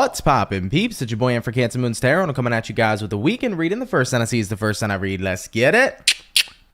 What's poppin', peeps? It's your boy for CancerMoonsTarot, and I'm coming at you guys with the weekend reading. The first sign I see is the first sign I read. Let's get it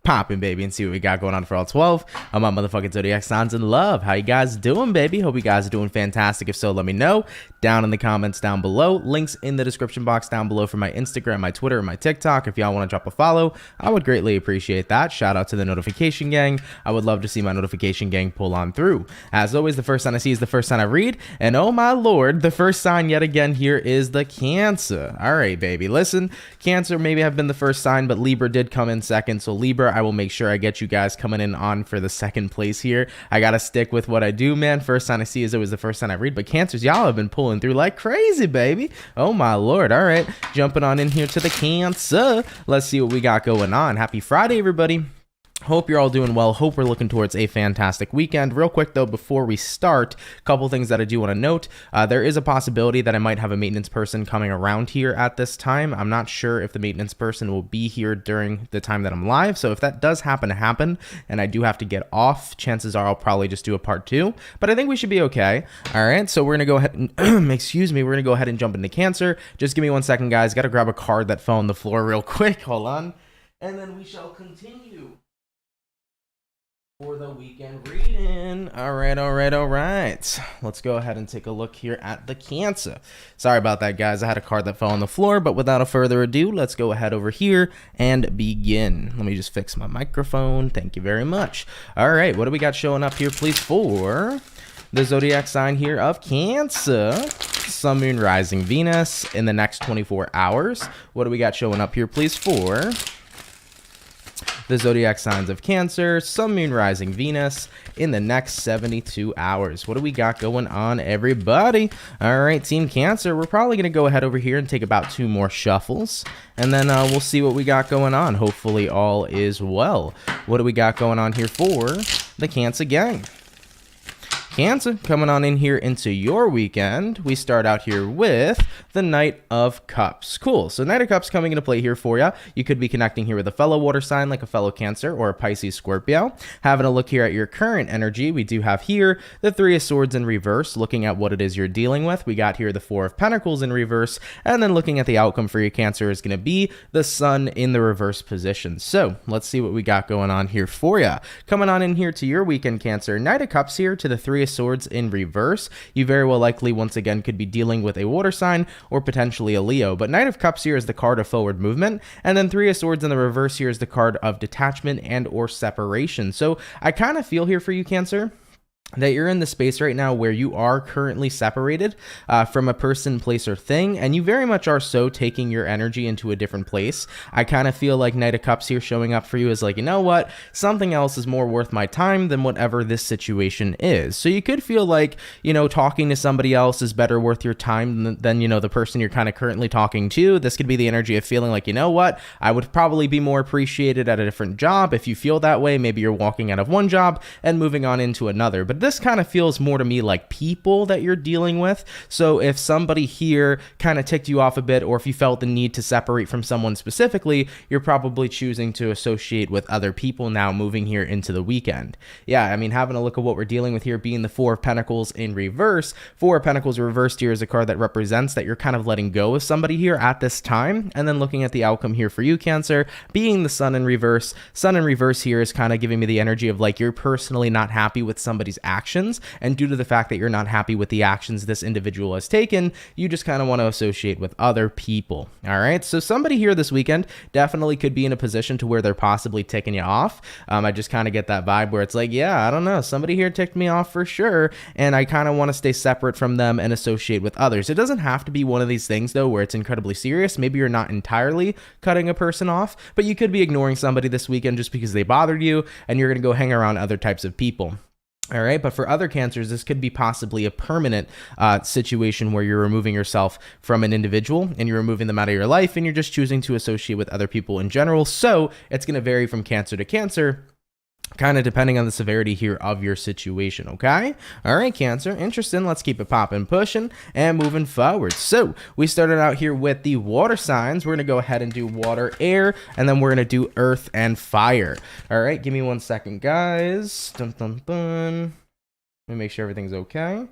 poppin', baby, and see what we got going on for all 12 of my motherfucking zodiac signs in love. How you guys doing, baby? Hope you guys are doing fantastic. If so, let me know down in the comments down below. Links in the description box down below for my Instagram, my Twitter, and my TikTok. If y'all want to drop a follow, I would greatly appreciate that. Shout out to the notification gang. I would love to see my notification gang pull on through. As always, the first sign I see is the first sign I read, and oh my lord, the first sign yet again here is the Cancer. All right, baby, listen, Cancer maybe have been the first sign, but Libra did come in second. So Libra, I will make sure I get you guys coming in on for the second place here. I gotta stick with what I do, man. First sign I see is always the first sign I read, but Cancers, y'all have been pulling through like crazy, baby. Oh my lord. All right, jumping on in here to the Cancer. Let's see what we got going on. Happy Friday, everybody. Hope you're all doing well. Hope we're looking towards a fantastic weekend. Real quick though, before we start, a couple things that I do want to note. There is a possibility that I might have a maintenance person coming around here at this time. I'm not sure if the maintenance person will be here during the time that I'm live. So if that does happen to happen and I do have to get off, chances are I'll probably just do a part 2. But I think we should be okay. All right, so we're gonna go ahead and excuse me, we're gonna go ahead and jump into Cancer. Just give me 1 second, guys. Gotta grab a card that fell on the floor real quick. Hold on. And then we shall continue for the weekend reading. All right. Let's go ahead and take a look here at the Cancer. Sorry about that, guys. I had a card that fell on the floor, but without a further ado, let's go ahead over here and begin. Let me just fix my microphone. Thank you very much. All right, what do we got showing up here, please, for the zodiac sign here of Cancer? Sun, Moon, Rising, Venus in the next 24 hours. What do we got showing up here, please, for the zodiac signs of Cancer, Sun, Moon, Rising, Venus in the next 72 hours. What do we got going on, everybody? All right, Team Cancer, we're probably going to go ahead over here and take about 2 more shuffles, and then we'll see what we got going on. Hopefully all is well. What do we got going on here for the Cancer gang? Cancer, coming on in here into your weekend, we start out here with the Knight of Cups. Cool. So Knight of Cups coming into play here for you. You could be connecting here with a fellow water sign like a fellow Cancer or a Pisces, Scorpio. Having a look here at your current energy, we do have here the Three of Swords in reverse, looking at what it is you're dealing with. We got here the Four of Pentacles in reverse, and then looking at the outcome for your Cancer is going to be the Sun in the reverse position. So let's see what we got going on here for you. Coming on in here to your weekend, Cancer, Knight of Cups here to the Three of Swords in reverse. You very well likely once again could be dealing with a water sign or potentially a Leo, but Knight of Cups here is the card of forward movement, and then Three of Swords in the reverse here is the card of detachment and or separation. So I kind of feel here for you, Cancer, that you're in the space right now where you are currently separated from a person, place, or thing, and you very much are so taking your energy into a different place. I kind of feel like Knight of Cups here showing up for you is like, you know what, something else is more worth my time than whatever this situation is. So you could feel like, you know, talking to somebody else is better worth your time than you know, the person you're kind of currently talking to. This could be the energy of feeling like, you know what, I would probably be more appreciated at a different job. If you feel that way, maybe you're walking out of one job and moving on into another. But this kind of feels more to me like people that you're dealing with. So if somebody here kind of ticked you off a bit, or if you felt the need to separate from someone specifically, you're probably choosing to associate with other people now moving here into the weekend. Yeah, I mean, having a look at what we're dealing with here being the Four of Pentacles in reverse. Four of Pentacles reversed here is a card that represents that you're kind of letting go of somebody here at this time. And then looking at the outcome here for you, Cancer, being the Sun in reverse. Sun in reverse here is kind of giving me the energy of like you're personally not happy with somebody's actions, and due to the fact that you're not happy with the actions this individual has taken, you just kind of want to associate with other people. All right, so somebody here this weekend definitely could be in a position to where they're possibly ticking you off. I just kind of get that vibe where it's like, yeah, I don't know, somebody here ticked me off for sure, and I kind of want to stay separate from them and associate with others. It doesn't have to be one of these things though where it's incredibly serious. Maybe you're not entirely cutting a person off, but you could be ignoring somebody this weekend just because they bothered you, and you're going to go hang around other types of people. All right, but for other Cancers, this could be possibly a permanent situation where you're removing yourself from an individual and you're removing them out of your life, and you're just choosing to associate with other people in general. So it's going to vary from Cancer to Cancer, kind of depending on the severity here of your situation, okay? All right, Cancer, interesting. Let's keep it popping, pushing, and moving forward. So we started out here with the water signs. We're going to go ahead and do water, air, and then we're going to do earth and fire. All right, give me 1 second, guys. Dun, dun, dun. Let me make sure everything's okay.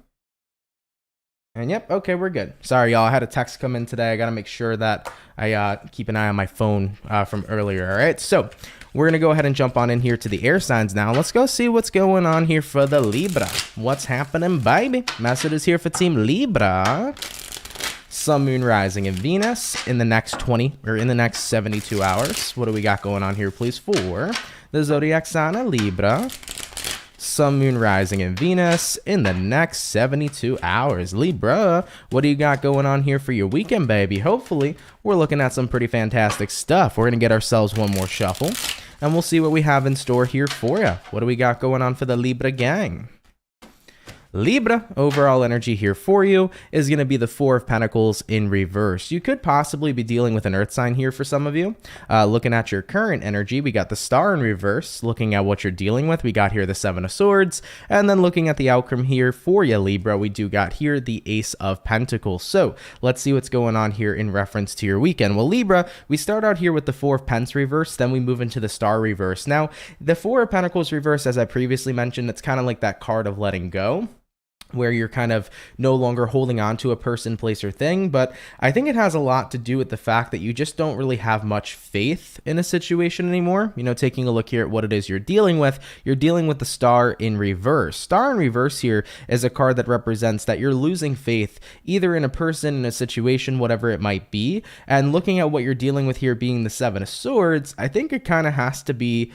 And yep, okay, we're good. Sorry, y'all. I had a text come in today. I got to make sure that I keep an eye on my phone from earlier. All right, so we're going to go ahead and jump on in here to the air signs now. Let's go see what's going on here for the Libra. What's happening, baby? Messages here for Team Libra. Sun, Moon, Rising, and Venus in the next 72 hours. What do we got going on here, please, for the zodiac sign of Libra? Sun, Moon, Rising, and Venus in the next 72 hours. Libra, what do you got going on here for your weekend, baby? Hopefully, we're looking at some pretty fantastic stuff. We're going to get ourselves one more shuffle, and we'll see what we have in store here for you. What do we got going on for the Libra gang? Libra, overall energy here for you is going to be the Four of Pentacles in reverse. You could possibly be dealing with an earth sign here for some of you. Looking at your current energy, we got the Star in reverse. Looking at what you're dealing with, we got here the Seven of Swords. And then looking at the outcome here for you, Libra, we do got here the Ace of Pentacles. So let's see what's going on here in reference to your weekend. Well, Libra, we start out here with the Four of Pents reverse, then we move into the Star reverse. Now, the Four of Pentacles reverse, as I previously mentioned, it's kind of like that card of letting go, where you're kind of no longer holding on to a person, place, or thing. But I think it has a lot to do with the fact that you just don't really have much faith in a situation anymore. You know, taking a look here at what it is you're dealing with the Star in reverse. Star in reverse here is a card that represents that you're losing faith either in a person, in a situation, whatever it might be. And looking at what you're dealing with here being the Seven of Swords, I think it kind of has to be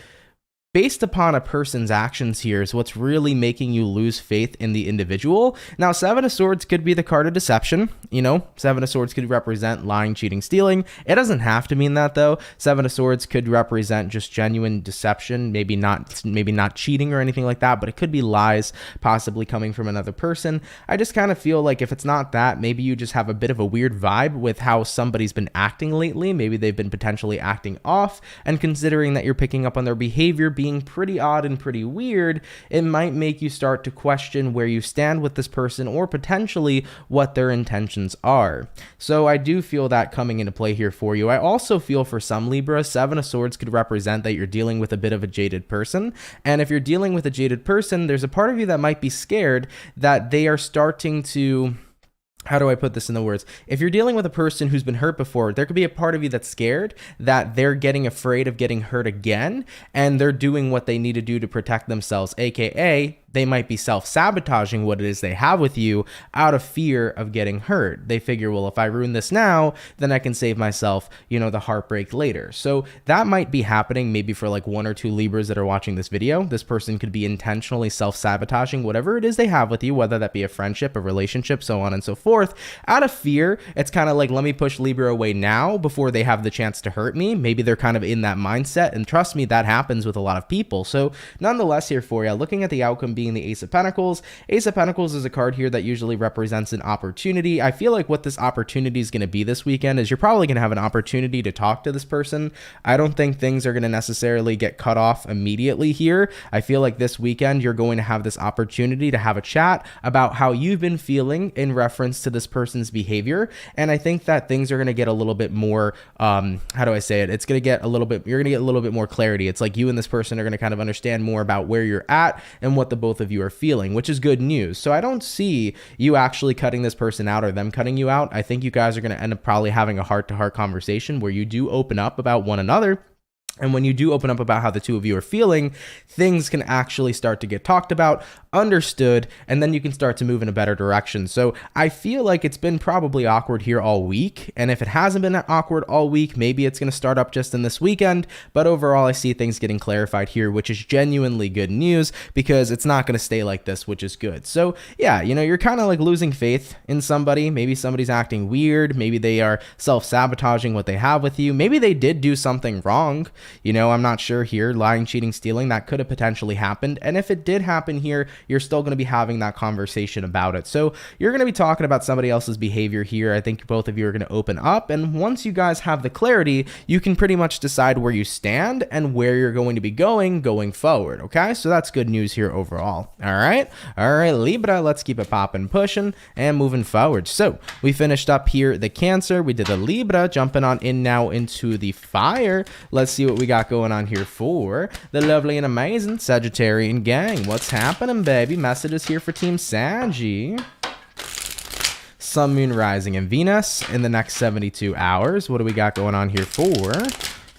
based upon a person's actions here is what's really making you lose faith in the individual. Now, Seven of Swords could be the card of deception. You know, Seven of Swords could represent lying, cheating, stealing. It doesn't have to mean that, though. Seven of Swords could represent just genuine deception, maybe not cheating or anything like that, but it could be lies possibly coming from another person. I just kind of feel like if it's not that, maybe you just have a bit of a weird vibe with how somebody's been acting lately. Maybe they've been potentially acting off, and considering that you're picking up on their behavior being pretty odd and pretty weird, it might make you start to question where you stand with this person or potentially what their intentions are. So I do feel that coming into play here for you. I also feel for some Libra, Seven of Swords could represent that you're dealing with a bit of a jaded person. And if you're dealing with a jaded person, there's a part of you that might be scared that they are starting to... How do I put this in the words? If you're dealing with a person who's been hurt before, there could be a part of you that's scared that they're getting afraid of getting hurt again, and they're doing what they need to do to protect themselves, aka they might be self-sabotaging what it is they have with you out of fear of getting hurt. They figure, well, if I ruin this now, then I can save myself, you know, the heartbreak later. So that might be happening maybe for like one or two Libras that are watching this video. This person could be intentionally self-sabotaging whatever it is they have with you, whether that be a friendship, a relationship, so on and so forth. Out of fear, it's kind of like, let me push Libra away now before they have the chance to hurt me. Maybe they're kind of in that mindset, and trust me, that happens with a lot of people. So nonetheless here for you, looking at the outcome being the Ace of Pentacles. Ace of Pentacles is a card here that usually represents an opportunity. I feel like what this opportunity is going to be this weekend is you're probably going to have an opportunity to talk to this person. I don't think things are going to necessarily get cut off immediately here. I feel like this weekend you're going to have this opportunity to have a chat about how you've been feeling in reference to this person's behavior. And I think that things are going to get a little bit more, how do I say it? It's going to get a little bit, you're going to get a little bit more clarity. It's like you and this person are going to kind of understand more about where you're at and what the both of you are feeling, which is good news. So I don't see you actually cutting this person out or them cutting you out. I think you guys are going to end up probably having a heart-to-heart conversation where you do open up about one another. And when you do open up about how the two of you are feeling, things can actually start to get talked about, understood, and then you can start to move in a better direction. So I feel like it's been probably awkward here all week. And if it hasn't been awkward all week, maybe it's going to start up just in this weekend. But overall, I see things getting clarified here, which is genuinely good news because it's not going to stay like this, which is good. So yeah, you know, you're kind of like losing faith in somebody. Maybe somebody's acting weird. Maybe they are self-sabotaging what they have with you. Maybe they did do something wrong. You know, I'm not sure here, lying, cheating, stealing, that could have potentially happened. And if it did happen here, you're still going to be having that conversation about it. So you're going to be talking about somebody else's behavior here. I think both of you are going to open up. And once you guys have the clarity, you can pretty much decide where you stand and where you're going to be going forward. Okay, so that's good news here overall. All right, Libra, let's keep it popping, pushing, and moving forward. So we finished up here the Cancer. We did the Libra, jumping on in now into the Fire. Let's see what we got going on here for the lovely and amazing Sagittarian gang. What's happening, baby? Messages here for Team Saggy. Sun, Moon, Rising, and Venus in the next 72 hours. What do we got going on here for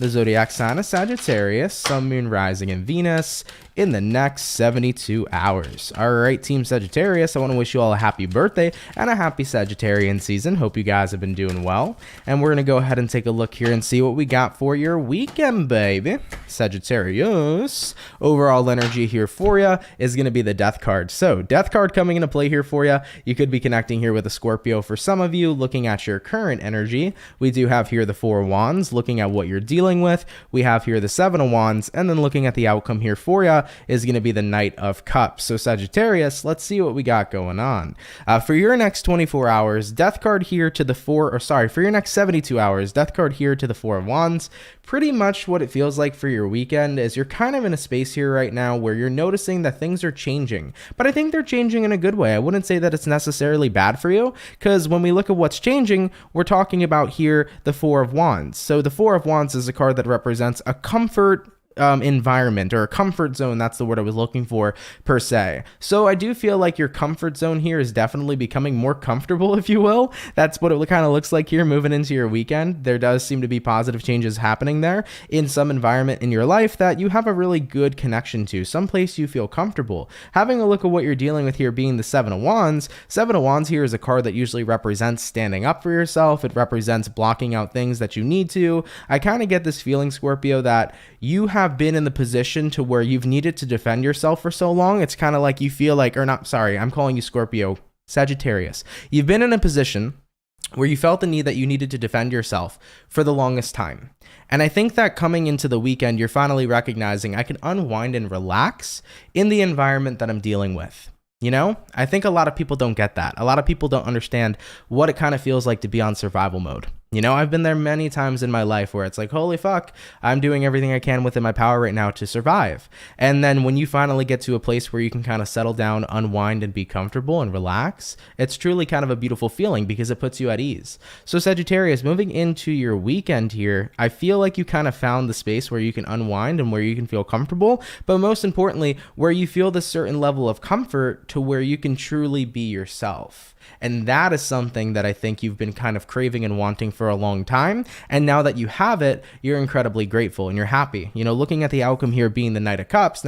the zodiac sign of Sagittarius, Sun, Moon, Rising, and Venus in the next 72 hours. All right, Team Sagittarius, I want to wish you all a happy birthday and a happy Sagittarian season. Hope you guys have been doing well. And we're going to go ahead and take a look here and see what we got for your weekend, baby. Sagittarius, overall energy here for you is going to be the Death card. So, Death card coming into play here for you. You could be connecting here with a Scorpio for some of you, looking at your current energy. We do have here the Four of Wands, looking at what you're dealing with. We have here the Seven of Wands, and then looking at the outcome here for you is going to be the Knight of Cups. So Sagittarius, let's see what we got going on. For your next 24 hours, Death card here to the for your next 72 hours, Death card here to the Four of Wands. Pretty much what it feels like for your weekend is you're kind of in a space here right now where you're noticing that things are changing. But I think they're changing in a good way. I wouldn't say that it's necessarily bad for you, because when we look at what's changing, we're talking about here the Four of Wands. So the Four of Wands is a card that represents a comfort environment, or a comfort zone. That's the word I was looking for, per se. So I do feel like your comfort zone here is definitely becoming more comfortable, if you will. That's what it kind of looks like here moving into your weekend. There does seem to be positive changes happening there in some environment in your life that you have a really good connection to, someplace you feel comfortable. Having a look at what you're dealing with here being the Seven of Wands. Seven of Wands here is a card that usually represents standing up for yourself. It represents blocking out things that you need to. I kind of get this feeling, Scorpio, that you have been in the position to where you've needed to defend yourself for so long. It's kind of like you feel like, or not, sorry, I'm calling you Scorpio, Sagittarius. You've been in a position where you felt the need that you needed to defend yourself for the longest time. And I think that coming into the weekend, you're finally recognizing I can unwind and relax in the environment that I'm dealing with. You know, I think a lot of people don't get that. A lot of people don't understand what it kind of feels like to be on survival mode. You know, I've been there many times in my life where it's like, holy fuck, I'm doing everything I can within my power right now to survive. And then when you finally get to a place where you can kind of settle down, unwind, and be comfortable and relax, it's truly kind of a beautiful feeling because it puts you at ease. So Sagittarius, moving into your weekend here, I feel like you kind of found the space where you can unwind and where you can feel comfortable, but most importantly, where you feel this certain level of comfort to where you can truly be yourself. And that is something that I think you've been kind of craving and wanting for a long time. And now that you have it, you're incredibly grateful and you're happy. You know, looking at the outcome here being the Knight of Cups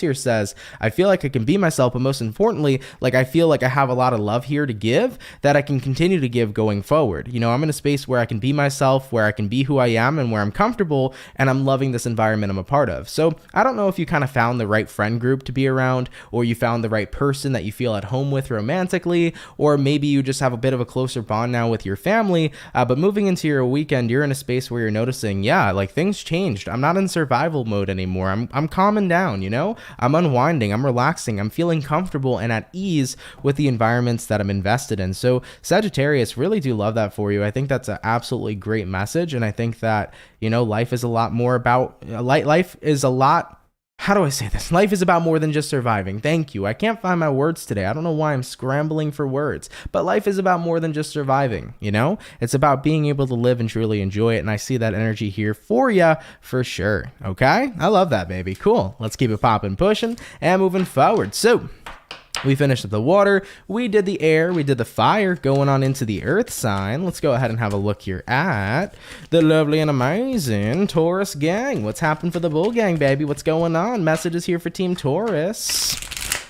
here says, I feel like I can be myself, but most importantly, like I feel like I have a lot of love here to give that I can continue to give going forward. You know, I'm in a space where I can be myself, where I can be who I am and where I'm comfortable, and I'm loving this environment I'm a part of. So I don't know if you kind of found the right friend group to be around, or you found the right person that you feel at home with romantically, or maybe you just have a bit of a closer bond now with your family, but moving into your weekend, you're in a space where you're noticing, yeah, like things changed. I'm not in survival mode anymore. I'm calming down, you know? I'm unwinding, I'm relaxing, I'm feeling comfortable and at ease with the environments that I'm invested in. So Sagittarius, really do love that for you. I think that's an absolutely great message, and I think that, you know, life is a lot more about, life is a lot, how do I say this? Life is about more than just surviving. Thank you. I can't find my words today. I don't know why I'm scrambling for words, but life is about more than just surviving, you know? It's about being able to live and truly enjoy it, and I see that energy here for you for sure, okay? I love that, baby. Cool. Let's keep it popping, pushing, and moving forward. So we finished with the water, we did the air, we did the fire, going on into the earth sign. Let's go ahead and have a look here at the lovely and amazing Taurus gang. What's happened for the bull gang, baby? What's going on? Messages here for Team Taurus.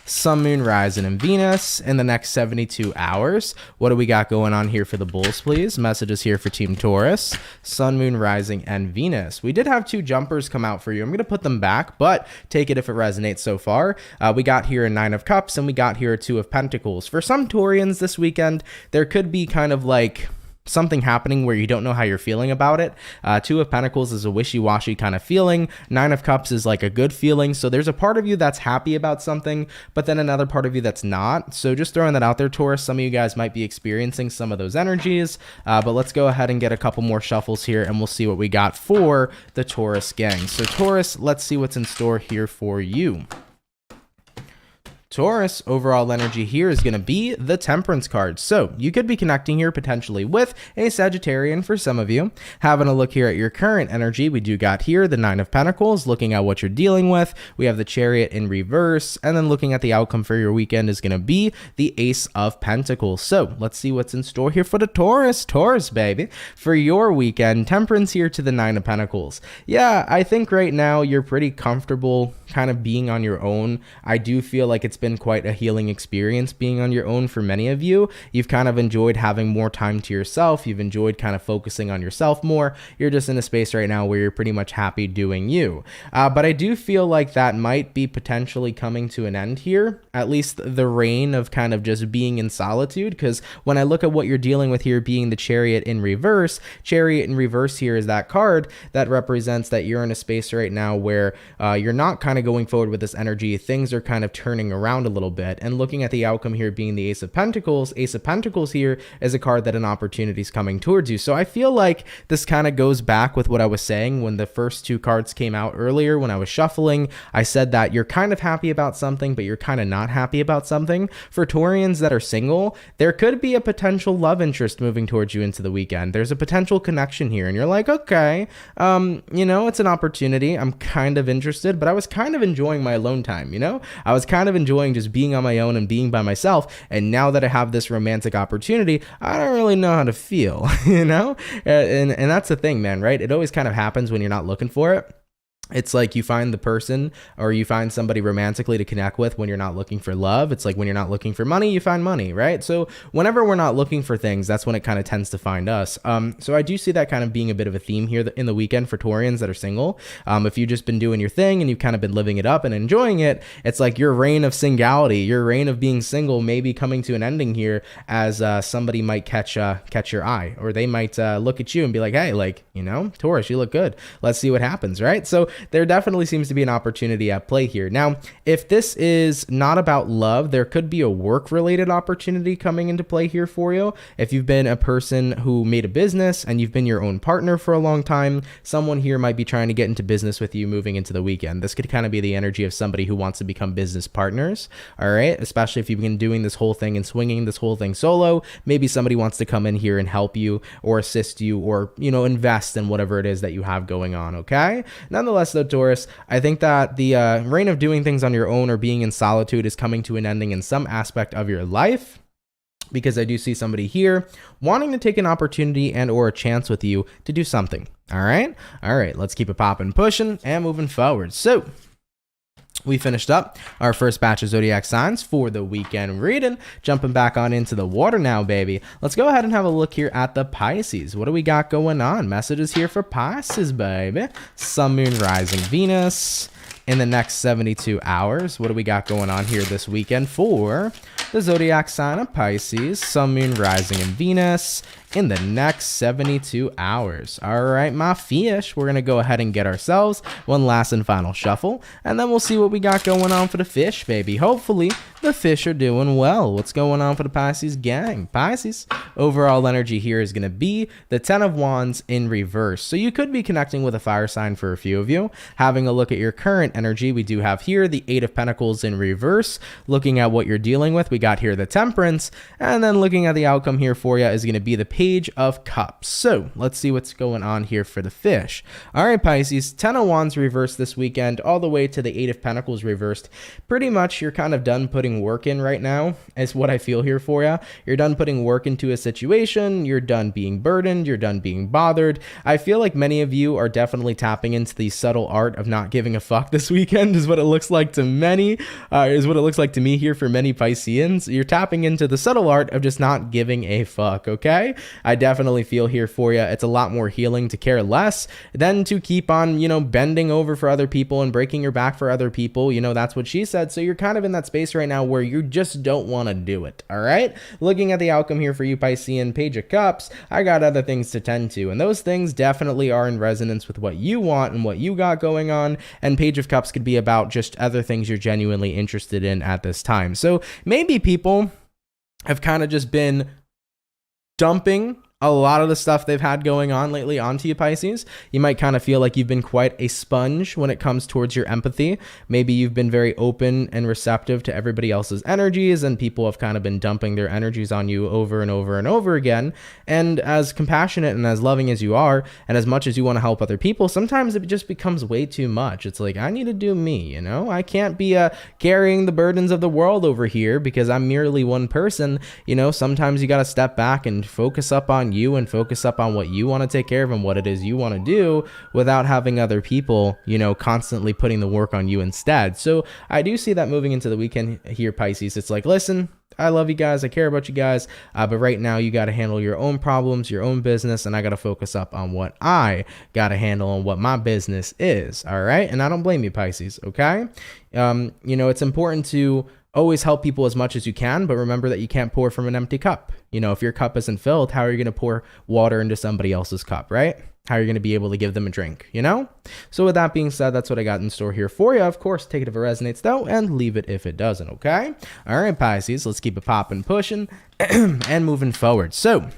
Sun, Moon, Rising, and Venus in the next 72 hours. What do we got going on here for the bulls, please? Messages here for Team Taurus. Sun, Moon, Rising, and Venus. We did have two jumpers come out for you. I'm going to put them back, but take it if it resonates so far. We got here a Nine of Cups, and we got here a Two of Pentacles. For some Taurians this weekend, there could be kind of like something happening where you don't know how you're feeling about it. Two of Pentacles is a wishy-washy kind of feeling. Nine of Cups is like a good feeling. So there's a part of you that's happy about something, but then another part of you that's not. So just throwing that out there, Taurus, some of you guys might be experiencing some of those energies, but let's go ahead and get a couple more shuffles here and we'll see what we got for the Taurus gang. So Taurus, let's see what's in store here for you. Taurus, overall energy here is going to be the Temperance card. So you could be connecting here potentially with a Sagittarian for some of you. Having a look here at your current energy, we do got here the Nine of Pentacles, looking at what you're dealing with. We have the Chariot in reverse, and then looking at the outcome for your weekend is going to be the Ace of Pentacles. So let's see what's in store here for the Taurus, baby. For your weekend, Temperance here to the Nine of Pentacles. Yeah, I think right now you're pretty comfortable kind of being on your own. I do feel like it's been quite a healing experience being on your own for many of you. You've kind of enjoyed having more time to yourself. You've enjoyed kind of focusing on yourself more. You're just in a space right now where you're pretty much happy doing you. But I do feel like that might be potentially coming to an end here, at least the reign of kind of just being in solitude, because when I look at what you're dealing with here being the Chariot in reverse here is that card that represents that you're in a space right now where you're not kind of going forward with this energy. Things are kind of turning around a little bit, and looking at the outcome here being the Ace of Pentacles here is a card that an opportunity is coming towards you. So I feel like this kind of goes back with what I was saying when the first two cards came out earlier when I was shuffling. I said that you're kind of happy about something, but you're kind of not happy about something. For Taurians that are single, there could be a potential love interest moving towards you into the weekend. There's a potential connection here, and you're like, okay, it's an opportunity. I'm kind of interested, but I was kind of enjoying my alone time, I was kind of enjoying just being on my own and being by myself, and now that I have this romantic opportunity, I don't really know how to feel, and that's the thing, man, right? It always kind of happens when you're not looking for it. It's like you find the person or you find somebody romantically to connect with when you're not looking for love. It's like when you're not looking for money, you find money, right? So whenever we're not looking for things, that's when it kind of tends to find us. So I do see that kind of being a bit of a theme here in the weekend for Taurians that are single. If you've just been doing your thing and you've kind of been living it up and enjoying it, it's like your reign of singality, your reign of being single may be coming to an ending here as somebody might catch your eye, or they might look at you and be like, hey, Taurus, you look good. Let's see what happens, right? So there definitely seems to be an opportunity at play here. Now, if this is not about love, there could be a work-related opportunity coming into play here for you. If you've been a person who made a business and you've been your own partner for a long time, someone here might be trying to get into business with you moving into the weekend. This could kind of be the energy of somebody who wants to become business partners, all right? Especially if you've been doing this whole thing and swinging this whole thing solo, maybe somebody wants to come in here and help you or assist you or, invest in whatever it is that you have going on, okay? Nonetheless, though, Taurus, I think that the reign of doing things on your own or being in solitude is coming to an ending in some aspect of your life, because I do see somebody here wanting to take an opportunity and or a chance with you to do something. All right, let's keep it popping, pushing, and moving forward. So we finished up our first batch of zodiac signs for the weekend reading. Jumping back on into the water now, baby. Let's go ahead and have a look here at the Pisces. What do we got going on? Messages here for Pisces, baby. Sun, Moon, Rising, Venus in the next 72 hours. What do we got going on here this weekend for the zodiac sign of Pisces? Sun, Moon, Rising, and Venus in the next 72 hours. All right, my fish, we're going to go ahead and get ourselves one last and final shuffle, and then we'll see what we got going on for the fish, baby. Hopefully, the fish are doing well. What's going on for the Pisces gang? Pisces, overall energy here is going to be the 10 of Wands in reverse. So you could be connecting with a fire sign for a few of you. Having a look at your current energy, we do have here the 8 of Pentacles in reverse. Looking at what you're dealing with, we got here the Temperance, and then looking at the outcome here for you is going to be the Page of Cups. So let's see what's going on here for the fish. All right, Pisces, 10 of Wands reversed this weekend, all the way to the 8 of Pentacles reversed. Pretty much you're kind of done putting work in right now, is what I feel here for you. You're done putting work into a situation. You're done being burdened. You're done being bothered. I feel like many of you are definitely tapping into the subtle art of not giving a fuck this weekend, is what it looks like to many, is what it looks like to me here for many Pisceans. You're tapping into the subtle art of just not giving a fuck, okay? I definitely feel here for you. It's a lot more healing to care less than to keep on, bending over for other people and breaking your back for other people. That's what she said. So you're kind of in that space right now where you just don't want to do it. All right. Looking at the outcome here for you, Piscean, Page of Cups, I got other things to tend to. And those things definitely are in resonance with what you want and what you got going on. And Page of Cups could be about just other things you're genuinely interested in at this time. So maybe people have kind of just been dumping a lot of the stuff they've had going on lately onto you, Pisces. You might kind of feel like you've been quite a sponge when it comes towards your empathy. Maybe you've been very open and receptive to everybody else's energies, and people have kind of been dumping their energies on you over and over and over again. And as compassionate and as loving as you are, and as much as you want to help other people, sometimes it just becomes way too much. It's like, I need to do me, you know? I can't be carrying the burdens of the world over here because I'm merely one person. You know, sometimes you got to step back and focus up on you and focus up on what you want to take care of and what it is you want to do without having other people, you know, constantly putting the work on you instead. So I do see that moving into the weekend here, Pisces. It's like, listen, I love you guys. I care about you guys. But right now you got to handle your own problems, your own business. And I got to focus up on what I got to handle and what my business is. All right. And I don't blame you, Pisces. Okay. You know, it's important to always help people as much as you can, but remember that you can't pour from an empty cup. You know, if your cup isn't filled, how are you going to pour water into somebody else's cup, right? How are you going to be able to give them a drink, you know? So with that being said, that's what I got in store here for you. Of course, take it if it resonates though, and leave it if it doesn't, okay? All right, Pisces, let's keep it popping, pushing, and moving forward. So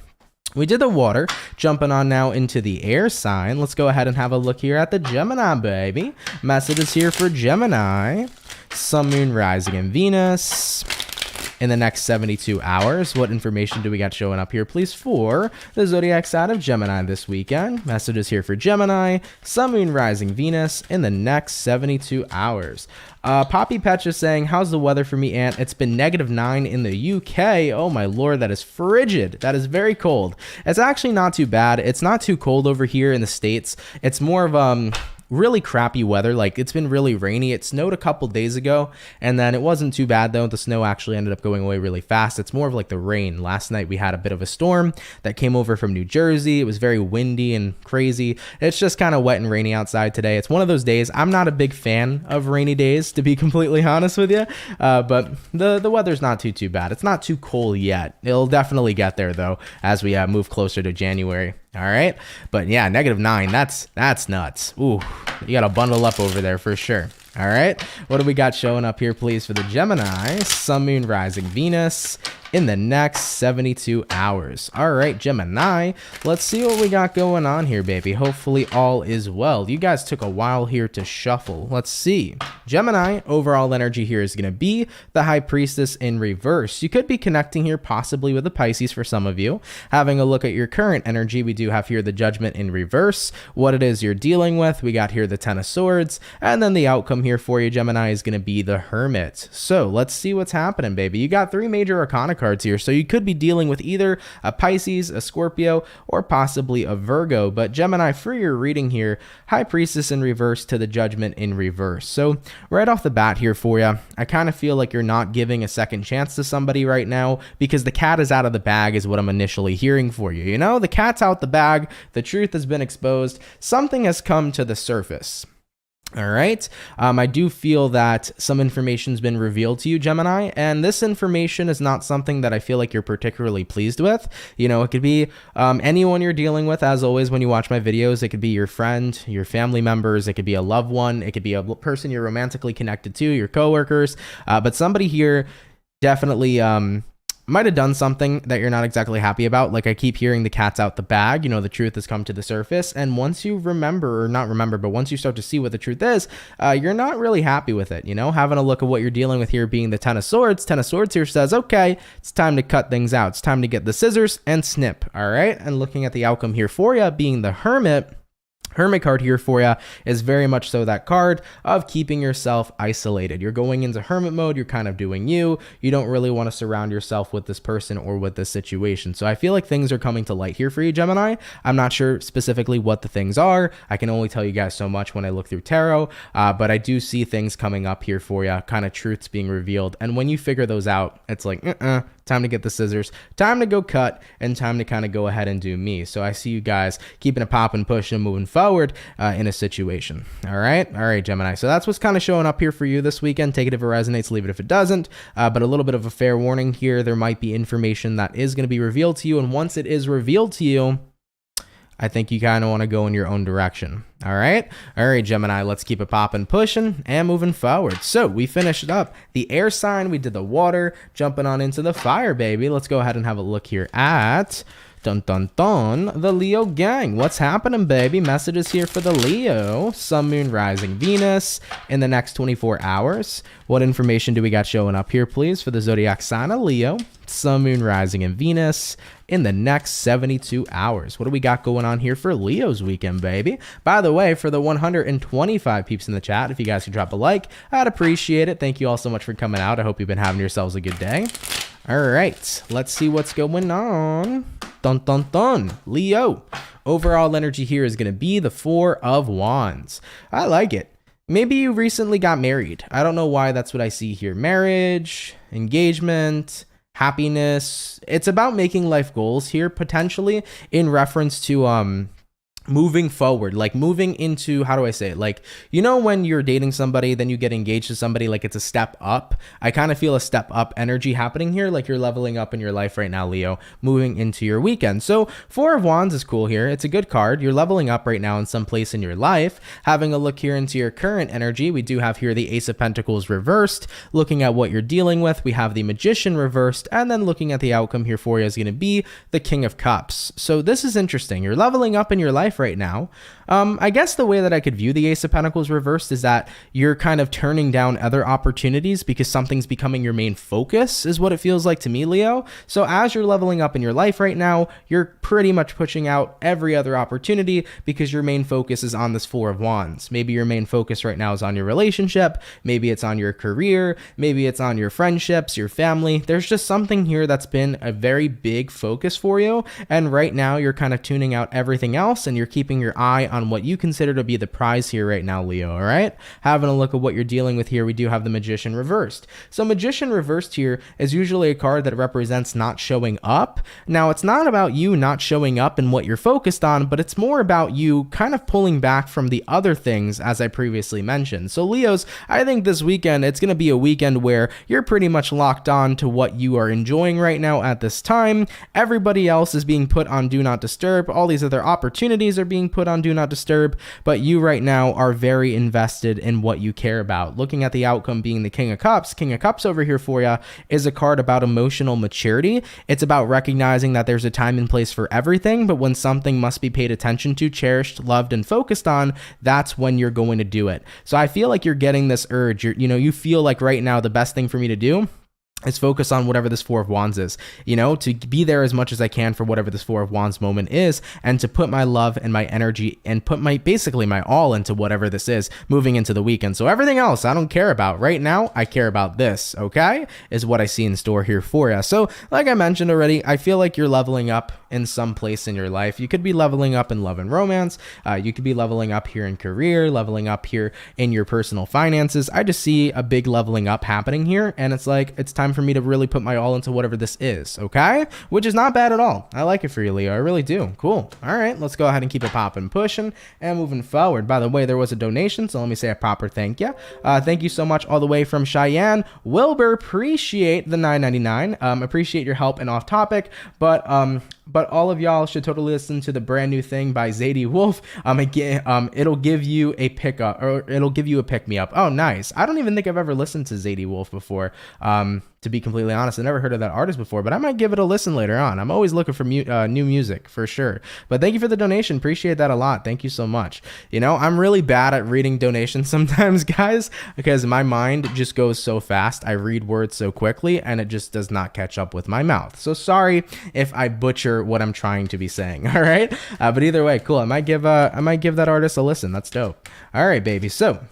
we did the water, jumping on now into the air sign. Let's go ahead and have a look here at the Gemini, baby. Messages here for Gemini. Sun, Moon, Rising, and Venus in the next 72 hours. What information do we got showing up here, please, for the zodiac sign of Gemini this weekend? Messages here for Gemini, Sun, Moon, Rising, Venus in the next 72 hours. Poppy Petch is saying, how's the weather for me, Aunt? It's been -9 in the UK. Oh my lord, that is frigid. That is very cold. It's actually not too bad. It's not too cold over here in the States. It's more of really crappy weather. Like, it's been really rainy. It snowed a couple days ago, and then it wasn't too bad though. The snow actually ended up going away really fast. It's more of like the rain. Last night we had a bit of a storm that came over from New Jersey. It was very windy and crazy. It's just kind of wet and rainy outside today. It's one of those days. I'm not a big fan of rainy days, to be completely honest with you, but the weather's not too bad. It's not too cold yet. It'll definitely get there though as we move closer to January. All right. But yeah, -9, that's nuts. Ooh, you got to bundle up over there for sure. All right. What do we got showing up here, please, for the Gemini? Sun, Moon, Rising, Venus in the next 72 hours. All right, Gemini, let's see what we got going on here, baby. Hopefully all is well. You guys took a while here to shuffle. Let's see. Gemini, overall energy here is going to be the High Priestess in reverse. You could be connecting here possibly with the Pisces for some of you. Having a look at your current energy, we do have here the Judgment in reverse, what it is you're dealing with. We got here the Ten of Swords, and then the outcome here for you, Gemini, is going to be the Hermit. So let's see what's happening, baby. You got 3 major arcana cards here, so you could be dealing with either a Pisces, a Scorpio, or possibly a Virgo. But Gemini, for your reading here, High Priestess in reverse to the Judgment in reverse. So right off the bat here for you, I kind of feel like you're not giving a second chance to somebody right now because the cat is out of the bag is what I'm initially hearing for you. You know, the cat's out the bag, the truth has been exposed, something has come to the surface. All right. I do feel that some information's been revealed to you, Gemini, and this information is not something that I feel like you're particularly pleased with. You know, it could be anyone you're dealing with, as always, when you watch my videos. It could be your friend, your family members. It could be a loved one. It could be a person you're romantically connected to, your coworkers. But somebody here definitely might have done something that you're not exactly happy about. Like, I keep hearing the cat's out the bag, you know, the truth has come to the surface. And once you remember, or not remember, but once you start to see what the truth is, you're not really happy with it. You know, having a look at what you're dealing with here being the Ten of Swords. Ten of Swords here says, okay, it's time to cut things out. It's time to get the scissors and snip. All right. And looking at the outcome here for you being the Hermit. Hermit card here for you is very much so that card of keeping yourself isolated. You're going into hermit mode. You're kind of doing you. You don't really want to surround yourself with this person or with this situation. So I feel like things are coming to light here for you, Gemini. I'm not sure specifically what the things are. I can only tell you guys so much when I look through tarot, but I do see things coming up here for you, kind of truths being revealed. And when you figure those out, it's like, time to get the scissors, time to go cut, and time to kind of go ahead and do me. So I see you guys keeping it popping, pushing, moving forward in a situation. All right, Gemini. So that's what's kind of showing up here for you this weekend. Take it if it resonates, leave it if it doesn't. But a little bit of a fair warning here. There might be information that is going to be revealed to you. And once it is revealed to you, I think you kind of want to go in your own direction. All right, Gemini, let's keep it popping, pushing, and moving forward. So we finished up the air sign. We did the water, jumping on into the fire, baby. Let's go ahead and have a look here at Dun dun dun, the Leo gang. What's happening, baby? Messages here for the Leo. Sun, Moon, Rising, Venus in the next 24 hours. What information do we got showing up here, please, for the zodiac sign of Leo? Sun, Moon, Rising, and Venus in the next 72 hours. What do we got going on here for Leo's weekend, baby? By the way, for the 125 peeps in the chat, if you guys could drop a like, I'd appreciate it. Thank you all so much for coming out. I hope you've been having yourselves a good day. All right, let's see what's going on. Dun dun dun, Leo. Overall energy here is going to be the Four of Wands. I like it. Maybe you recently got married. I don't know why that's what I see here. Marriage, engagement, happiness. It's about making life goals here, potentially in reference to moving forward, like moving into, how do I say it? Like, you know, when you're dating somebody, then you get engaged to somebody, like it's a step up. I kind of feel a step up energy happening here. Like you're leveling up in your life right now, Leo, moving into your weekend. So Four of Wands is cool here. It's a good card. You're leveling up right now in some place in your life. Having a look here into your current energy, we do have here the Ace of Pentacles reversed. Looking at what you're dealing with, we have the Magician reversed, and then looking at the outcome here for you is going to be the King of Cups. So this is interesting. You're leveling up in your life right now. I guess the way that I could view the Ace of Pentacles reversed is that you're kind of turning down other opportunities because something's becoming your main focus, is what it feels like to me, Leo. So as you're leveling up in your life right now, you're pretty much pushing out every other opportunity because your main focus is on this Four of Wands. Maybe your main focus right now is on your relationship. Maybe it's on your career. Maybe it's on your friendships, your family. There's just something here that's been a very big focus for you. And right now you're kind of tuning out everything else and you're keeping your eye on what you consider to be the prize here right now, Leo. All right, having a look at what you're dealing with here, we do have the Magician reversed. So Magician reversed here is usually a card that represents not showing up. Now it's not about you not showing up and what you're focused on, but it's more about you kind of pulling back from the other things, as I previously mentioned. So Leos, I think this weekend it's going to be a weekend where you're pretty much locked on to what you are enjoying right now at this time. Everybody else is being put on do not disturb. All these other opportunities are being put on do not disturb, but you right now are very invested in what you care about. Looking at the outcome being the King of Cups over here for you is a card about emotional maturity. It's about recognizing that there's a time and place for everything, but when something must be paid attention to, cherished, loved, and focused on, that's when you're going to do it. So I feel like you're getting this urge. You feel like right now the best thing for me to do is focus on whatever this Four of Wands is, to be there as much as I can for whatever this Four of Wands moment is, and to put my love and my energy and put basically my all into whatever this is moving into the weekend. So everything else I don't care about right now. I care about this, okay, is what I see in store here for you. So like I mentioned already, I feel like you're leveling up in some place in your life. You could be leveling up in love and romance. You could be leveling up here in career, leveling up here in your personal finances. I just see a big leveling up happening here, and it's like it's time for me to really put my all into whatever this is, okay? Which is not bad at all. I like it for you, Leo. I really do. Cool. All right, let's go ahead and keep it popping, pushing, and moving forward. By the way, there was a donation, so let me say a proper thank you. Thank you so much all the way from Cheyenne. Wilbur, appreciate the $9.99. Appreciate your help and off topic, but all of y'all should totally listen to the brand new thing by Zadie Wolf. Again, it'll give you a pickup, or it'll give you a pick me up. Oh, nice. I don't even think I've ever listened to Zadie Wolf before. To be completely honest, I never heard of that artist before, but I might give it a listen later on. I'm always looking for new music for sure. But thank you for the donation. Appreciate that a lot. Thank you so much. I'm really bad at reading donations sometimes, guys, because my mind just goes so fast. I read words so quickly and it just does not catch up with my mouth. So sorry if I butcher what I'm trying to be saying. All right. But either way, cool. I might give that artist a listen. That's dope. All right, baby. So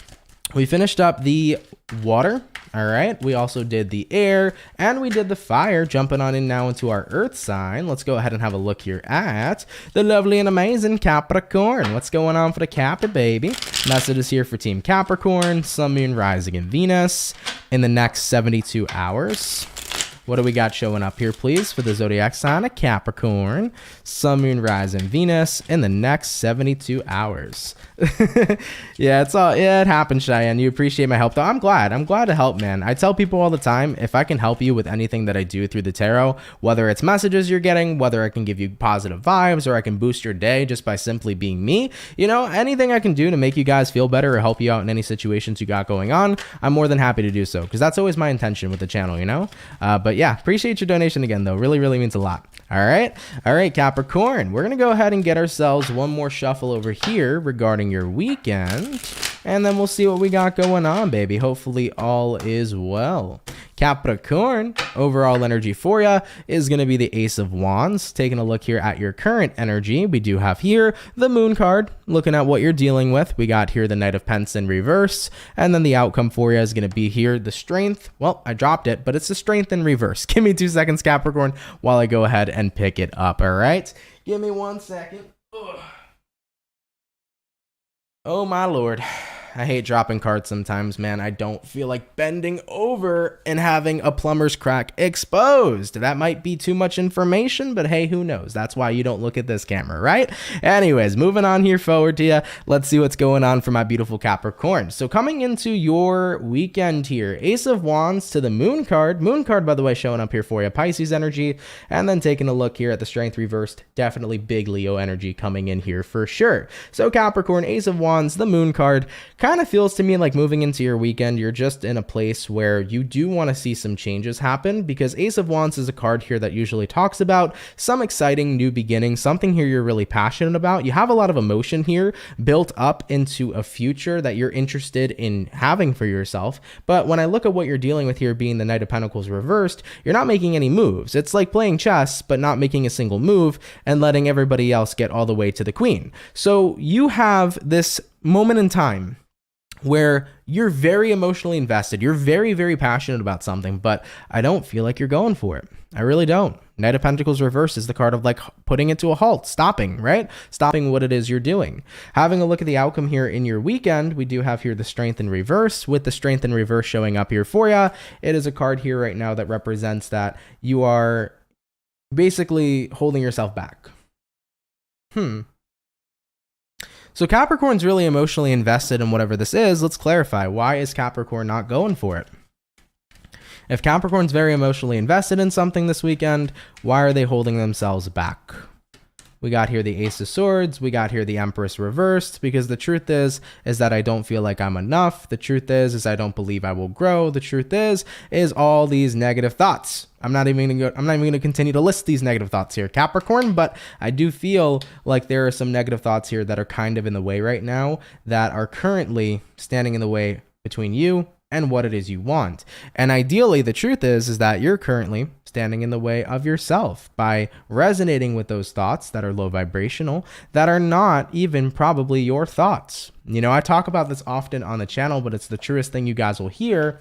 we finished up the water. All right, we also did the air and we did the fire, jumping on in now into our earth sign. Let's go ahead and have a look here at the lovely and amazing Capricorn. What's going on for the Capri, baby? Messages here for Team Capricorn, Sun, Moon, Rising, and Venus in the next 72 hours. What do we got showing up here, please, for the zodiac sign of Capricorn, Sun, Moon, Rising, Venus in the next 72 hours? Yeah, it happens, Cheyenne. You appreciate my help, though. I'm glad to help, man. I tell people all the time, if I can help you with anything that I do through the tarot, whether it's messages you're getting, whether I can give you positive vibes, or I can boost your day just by simply being me, anything I can do to make you guys feel better or help you out in any situations you got going on, I'm more than happy to do so, because that's always my intention with the channel, But But yeah, appreciate your donation again, though. Really, really means a lot. All right, Capricorn. We're going to go ahead and get ourselves one more shuffle over here regarding your weekend. And then we'll see what we got going on, baby. Hopefully all is well. Capricorn, overall energy for you is going to be the Ace of Wands. Taking a look here at your current energy, we do have here the Moon card. Looking at what you're dealing with, we got here the Knight of Pentacles in reverse. And then the outcome for you is going to be here the Strength. Well, I dropped it, but it's the Strength in reverse. Give me 2 seconds, Capricorn, while I go ahead and pick it up, all right? Give me 1 second. Ugh. Oh, my Lord. I hate dropping cards sometimes, man. I don't feel like bending over and having a plumber's crack exposed. That might be too much information, but hey, who knows? That's why you don't look at this camera, right? Anyways, moving on here forward to you. Let's see what's going on for my beautiful Capricorn. So coming into your weekend here, Ace of Wands to the Moon card. Moon card, by the way, showing up here for you. Pisces energy. And then taking a look here at the Strength reversed. Definitely big Leo energy coming in here for sure. So Capricorn, Ace of Wands, the Moon card. Kind of feels to me like moving into your weekend, you're just in a place where you do want to see some changes happen, because Ace of Wands is a card here that usually talks about some exciting new beginning, something here you're really passionate about. You have a lot of emotion here built up into a future that you're interested in having for yourself. But when I look at what you're dealing with here being the Knight of Pentacles reversed, you're not making any moves. It's like playing chess, but not making a single move and letting everybody else get all the way to the queen. So you have this moment in time where you're very emotionally invested. You're very, very passionate about something, but I don't feel like you're going for it. I really don't. Knight of Pentacles reverse is the card of like putting it to a halt, stopping, right? Stopping what it is you're doing. Having a look at the outcome here in your weekend, we do have here the Strength in reverse, with the Strength in reverse showing up here for you. It is a card here right now that represents that you are basically holding yourself back. So Capricorn's really emotionally invested in whatever this is. Let's clarify. Why is Capricorn not going for it? If Capricorn's very emotionally invested in something this weekend, why are they holding themselves back? We got here the Ace of Swords. We got here the Empress reversed, because the truth is that I don't feel like I'm enough. The truth is I don't believe I will grow. The truth is all these negative thoughts. I'm not even going to continue to list these negative thoughts here, Capricorn, but I do feel like there are some negative thoughts here that are kind of in the way right now, that are currently standing in the way between you and what it is you want. And ideally, the truth is that you're currently standing in the way of yourself by resonating with those thoughts that are low vibrational, that are not even probably your thoughts. You know, I talk about this often on the channel, but it's the truest thing you guys will hear.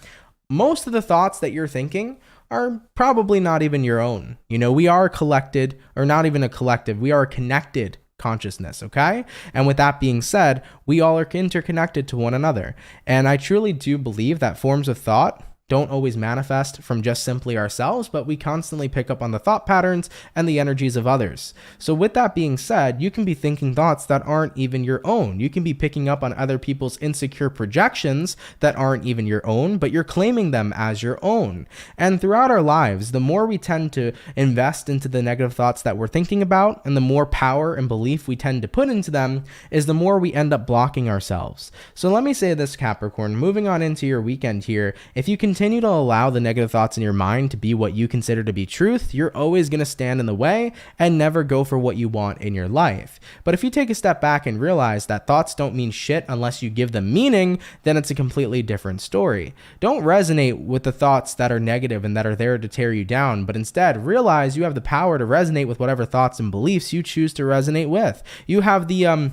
Most of the thoughts that you're thinking are probably not even your own. You know, we are collected, or not even a collective, we are a connected consciousness, okay? And with that being said, we all are interconnected to one another. And I truly do believe that forms of thought don't always manifest from just simply ourselves, but we constantly pick up on the thought patterns and the energies of others. So with that being said, you can be thinking thoughts that aren't even your own. You can be picking up on other people's insecure projections that aren't even your own, but you're claiming them as your own. And throughout our lives, the more we tend to invest into the negative thoughts that we're thinking about, and the more power and belief we tend to put into them, is the more we end up blocking ourselves. So let me say this, Capricorn, moving on into your weekend here, if you continue to allow the negative thoughts in your mind to be what you consider to be truth, you're always going to stand in the way and never go for what you want in your life. But if you take a step back and realize that thoughts don't mean shit unless you give them meaning, then it's a completely different story. Don't resonate with the thoughts that are negative and that are there to tear you down, but instead realize you have the power to resonate with whatever thoughts and beliefs you choose to resonate with. You have the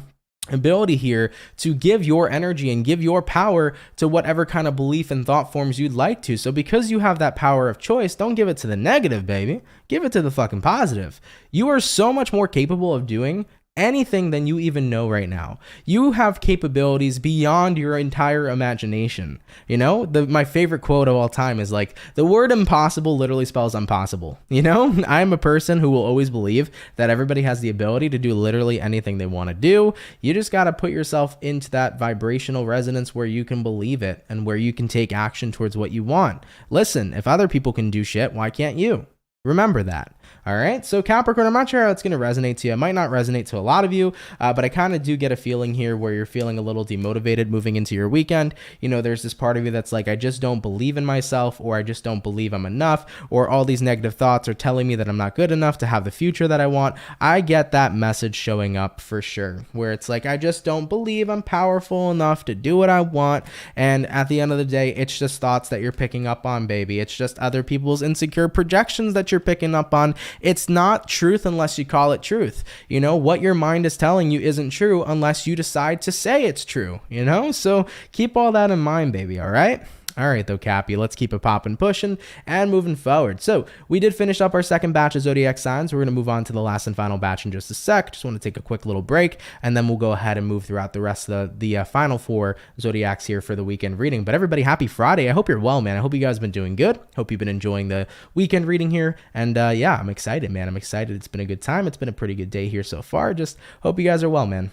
ability here to give your energy and give your power to whatever kind of belief and thought forms you'd like to. So because you have that power of choice, don't give it to the negative, baby. Give it to the fucking positive. You are so much more capable of doing anything than you even know right now. You have capabilities beyond your entire imagination. You know, my favorite quote of all time is like, the word impossible literally spells impossible. You know, I'm a person who will always believe that everybody has the ability to do literally anything they want to do. You just got to put yourself into that vibrational resonance where you can believe it and where you can take action towards what you want. Listen, if other people can do shit, why can't you? Remember that. All right, so Capricorn, I'm not sure how it's going to resonate to you. It might not resonate to a lot of you, but I kind of do get a feeling here where you're feeling a little demotivated moving into your weekend. You know, there's this part of you that's like, I just don't believe in myself, or I just don't believe I'm enough, or all these negative thoughts are telling me that I'm not good enough to have the future that I want. I get that message showing up for sure, where it's like, I just don't believe I'm powerful enough to do what I want. And at the end of the day, it's just thoughts that you're picking up on, baby. It's just other people's insecure projections that you're picking up on. It's not truth unless you call it truth. You know, what your mind is telling you isn't true unless you decide to say it's true, you know? So keep all that in mind, baby, all right? All right, though, Cappy, let's keep it popping, pushing, and moving forward. So we did finish up our second batch of zodiac signs. We're going to move on to the last and final batch in just a sec. Just want to take a quick little break, and then we'll go ahead and move throughout the rest of the final 4 zodiacs here for the weekend reading. But everybody, happy Friday. I hope you're well, man. I hope you guys have been doing good. Hope you've been enjoying the weekend reading here. And yeah, I'm excited, man. I'm excited. It's been a good time. It's been a pretty good day here so far. Just hope you guys are well, man.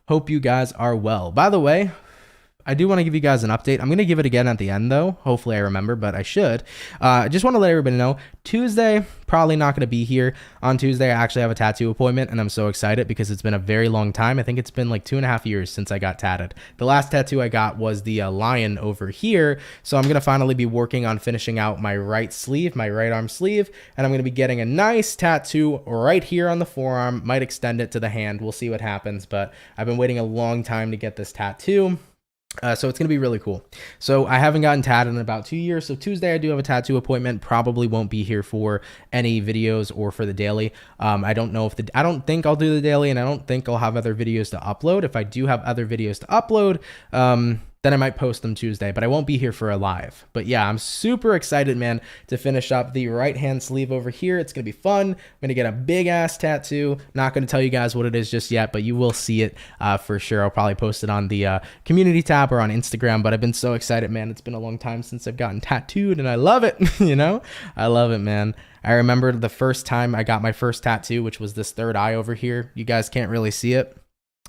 Hope you guys are well. By the way, I do want to give you guys an update. I'm going to give it again at the end, though. Hopefully I remember, but I should. I just want to let everybody know, Tuesday, probably not going to be here. On Tuesday, I actually have a tattoo appointment, and I'm so excited because it's been a very long time. I think it's been like 2.5 years since I got tatted. The last tattoo I got was the lion over here, so I'm going to finally be working on finishing out my right sleeve, my right arm sleeve, and I'm going to be getting a nice tattoo right here on the forearm. Might extend it to the hand. We'll see what happens, but I've been waiting a long time to get this tattoo. So it's going to be really cool. So I haven't gotten tatted in about 2 years. So Tuesday I do have a tattoo appointment. Probably won't be here for any videos or for the daily. I don't know if I don't think I'll do the daily, and I don't think I'll have other videos to upload. If I do have other videos to upload, then I might post them Tuesday, but I won't be here for a live. But yeah, I'm super excited, man, to finish up the right hand sleeve over here. It's going to be fun. I'm going to get a big ass tattoo. Not going to tell you guys what it is just yet, but you will see it for sure. I'll probably post it on the community tab or on Instagram, but I've been so excited, man. It's been a long time since I've gotten tattooed, and I love it. You know, I love it, man. I remember the first time I got my first tattoo, which was this third eye over here. You guys can't really see it.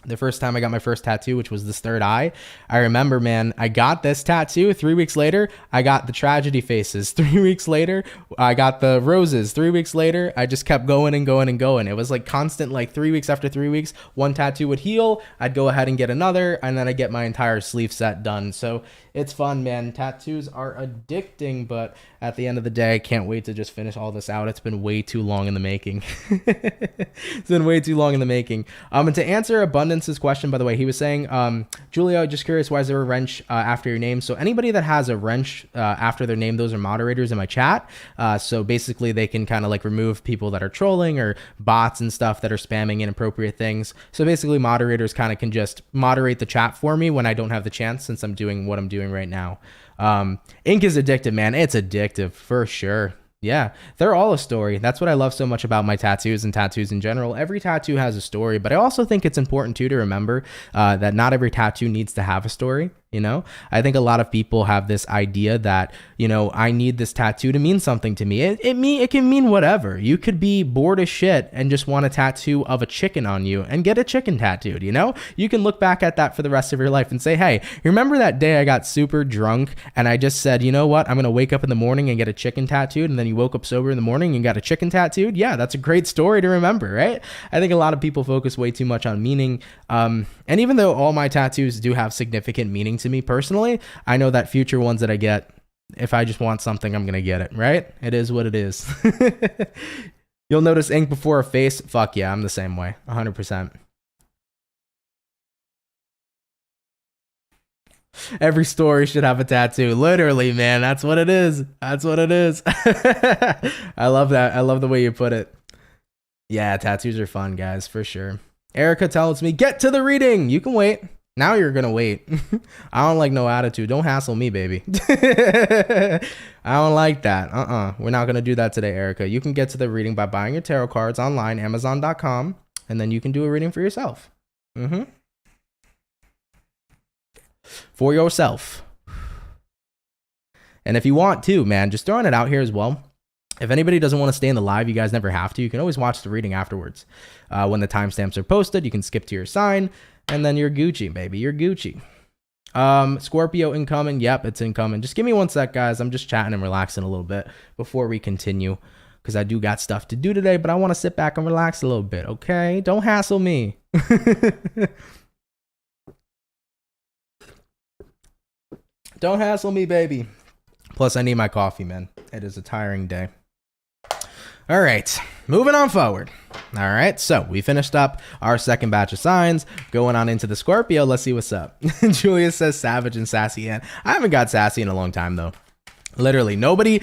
The first time I got my first tattoo, which was this third eye, I remember, man, I got this tattoo. 3 weeks later, I got the tragedy faces. 3 weeks later, I got the roses. 3 weeks later, I just kept going and going and going. It was like constant, like 3 weeks after 3 weeks, one tattoo would heal. I'd go ahead and get another, and then I'd get my entire sleeve set done. So it's fun, man. Tattoos are addicting, but at the end of the day, I can't wait to just finish all this out. It's been way too long in the making. It's been way too long in the making. And to answer Abundance's question, by the way, he was saying, Julio, just curious, why is there a wrench after your name? So anybody that has a wrench after their name, those are moderators in my chat. So basically they can kind of like remove people that are trolling or bots and stuff that are spamming inappropriate things. So basically moderators kind of can just moderate the chat for me when I don't have the chance, since I'm doing what I'm doing right now. Ink is addictive, man. It's addictive for sure. Yeah, they're all a story. That's what I love so much about my tattoos and tattoos in general. Every tattoo has a story, but I also think it's important too to remember that not every tattoo needs to have a story. You know, I think a lot of people have this idea that, you know, I need this tattoo to mean something to me. It can mean whatever. You could be bored as shit and just want a tattoo of a chicken on you and get a chicken tattooed. You know, you can look back at that for the rest of your life and say, hey, remember that day I got super drunk and I just said, you know what, I'm going to wake up in the morning and get a chicken tattooed. And then you woke up sober in the morning and got a chicken tattooed. Yeah, that's a great story to remember, right? I think a lot of people focus way too much on meaning. And even though all my tattoos do have significant meaning to me personally, I know that future ones that I get, if I just want something, I'm going to get it, right? It is what it is. You'll notice ink before a face. Fuck yeah, I'm the same way, 100%. Every story should have a tattoo. Literally, man, that's what it is. That's what it is. I love that. I love the way you put it. Yeah, tattoos are fun, guys, for sure. Erica tells me, get to the reading. You can wait. Now you're going to wait. I don't like no attitude. Don't hassle me, baby. I don't like that. We're not going to do that today, Erica. You can get to the reading by buying your tarot cards online, Amazon.com, and then you can do a reading for yourself. For yourself. And if you want to, man, just throwing it out here as well. If anybody doesn't want to stay in the live, you guys never have to. You can always watch the reading afterwards. When the timestamps are posted, you can skip to your sign, and then you're Gucci, baby. You're Gucci. Scorpio incoming. Yep, it's incoming. Just give me one sec, guys. I'm just chatting and relaxing a little bit before we continue, because I do got stuff to do today, but I want to sit back and relax a little bit, okay? Don't hassle me. Don't hassle me, baby. Plus, I need my coffee, man. It is a tiring day. All right, moving on forward. All right, so we finished up our second batch of signs. Going on into the Scorpio, let's see what's up. Julia says savage and sassy, and I haven't got sassy in a long time, though. Literally, nobody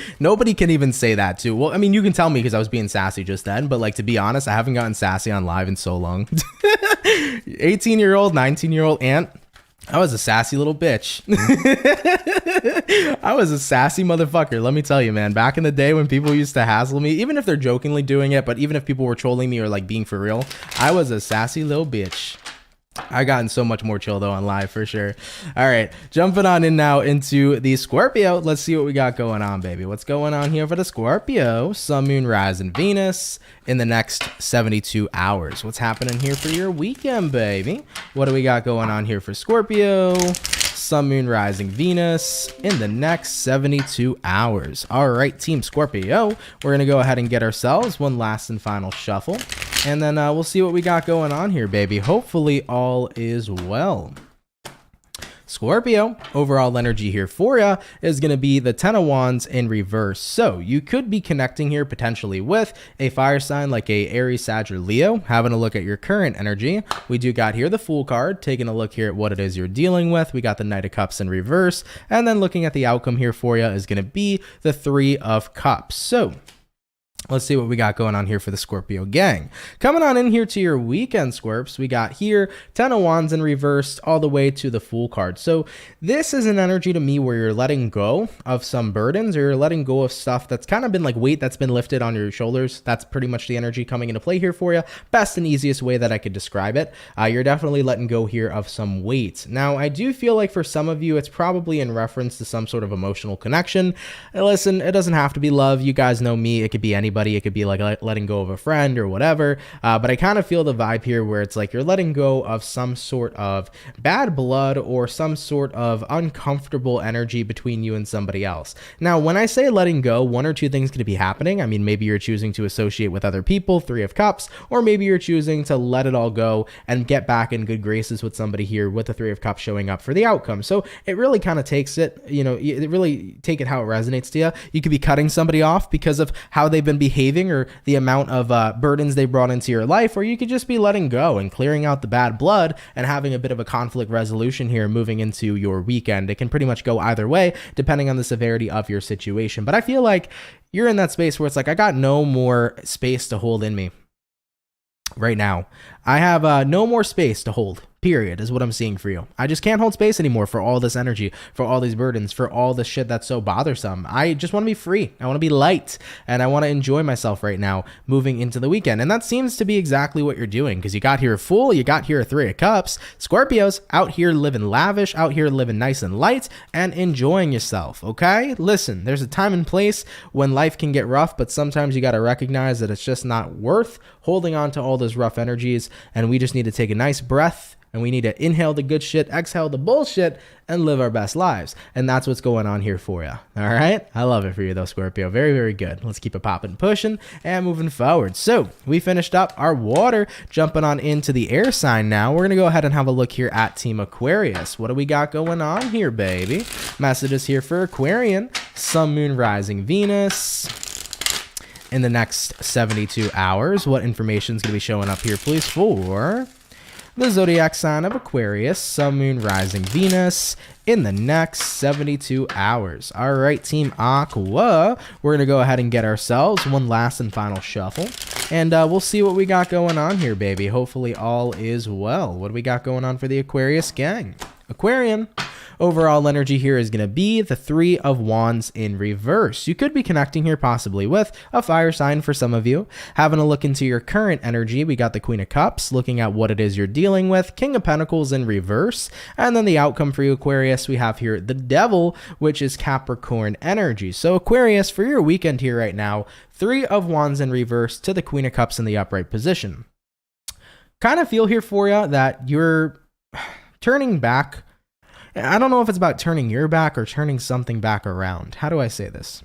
can even say that, too. Well, I mean, you can tell me because I was being sassy just then, but, like, to be honest, I haven't gotten sassy on live in so long. 18-year-old, 19-year-old aunt. I was a sassy little bitch. I was a sassy motherfucker. Let me tell you, man, back in the day when people used to hassle me, even if they're jokingly doing it, but even if people were trolling me or like being for real, I was a sassy little bitch. I gotten so much more chill though on live for sure. All right, jumping on in now into the Scorpio. Let's see what we got going on, baby. What's going on here for the Scorpio? Sun, Moon, Rise, and Venus in the next 72 hours. What's happening here for your weekend, baby? What do we got going on here for Scorpio? Sun, Moon, Rising, Venus in the next 72 hours. All right, Team Scorpio, we're going to go ahead and get ourselves one last and final shuffle. And then we'll see what we got going on here, baby. Hopefully all is well. Scorpio, overall energy here for you is going to be the 10 of Wands in reverse. So you could be connecting here potentially with a fire sign like a Aries, Sag, or Leo. Having a look at your current energy, we do got here the Fool card, taking a look here at what it is you're dealing with. We got the Knight of Cups in reverse, and then looking at the outcome here for you is going to be the 3 of Cups. So let's see what we got going on here for the Scorpio gang. Coming on in here to your weekend, Scorps, we got here 10 of Wands in reverse all the way to the Fool card. So this is an energy to me where you're letting go of some burdens, or you're letting go of stuff that's kind of been like weight that's been lifted on your shoulders. That's pretty much the energy coming into play here for you. Best and easiest way that I could describe it. You're definitely letting go here of some weight. Now, I do feel like for some of you, it's probably in reference to some sort of emotional connection. Listen, it doesn't have to be love. You guys know me. It could be anybody. It could be like letting go of a friend or whatever, but I kind of feel the vibe here where it's like you're letting go of some sort of bad blood or some sort of uncomfortable energy between you and somebody else. Now, when I say letting go, one or two things could be happening. I mean, maybe you're choosing to associate with other people, 3 of Cups, or maybe you're choosing to let it all go and get back in good graces with somebody here with the 3 of Cups showing up for the outcome. So it really kind of takes it, you know, it really take it how it resonates to you. You could be cutting somebody off because of how they've been behaving or the amount of burdens they brought into your life, or you could just be letting go and clearing out the bad blood and having a bit of a conflict resolution here moving into your weekend. It can pretty much go either way depending on the severity of your situation. But I feel like you're in that space where it's like, I got no more space to hold in me right now. I have no more space to hold. Period, is what I'm seeing for you. I just can't hold space anymore for all this energy, for all these burdens, for all this shit that's so bothersome. I just want to be free. I want to be light, and I want to enjoy myself right now moving into the weekend. And that seems to be exactly what you're doing, because you got here a Fool, you got here a 3 of Cups. Scorpios out here living lavish, out here living nice and light, and enjoying yourself, okay? Listen, there's a time and place when life can get rough, but sometimes you got to recognize that it's just not worth holding on to all those rough energies, and we just need to take a nice breath, and we need to inhale the good shit, exhale the bullshit, and live our best lives. And that's what's going on here for you. All right? I love it for you, though, Scorpio. Very, very good. Let's keep it popping and pushing and moving forward. So we finished up our water, jumping on into the air sign now. We're going to go ahead and have a look here at Team Aquarius. What do we got going on here, baby? Messages here for Aquarian. Sun, Moon, Rising, Venus in the next 72 hours. What information is going to be showing up here, please, for the zodiac sign of Aquarius, Sun, Moon, Rising, Venus in the next 72 hours. All right, Team Aqua, we're going to go ahead and get ourselves one last and final shuffle, and we'll see what we got going on here, baby. Hopefully all is well. What do we got going on for the Aquarius gang? Aquarian, overall energy here is going to be the 3 of Wands in reverse. You could be connecting here possibly with a fire sign for some of you. Having a look into your current energy, we got the Queen of Cups, looking at what it is you're dealing with, King of Pentacles in reverse, and then the outcome for you, Aquarius, we have here the Devil, which is Capricorn energy. So Aquarius, for your weekend here right now, 3 of Wands in reverse to the Queen of Cups in the upright position. Kind of feel here for you that you're turning back I don't know if it's about turning your back or turning something back around. How do I say this?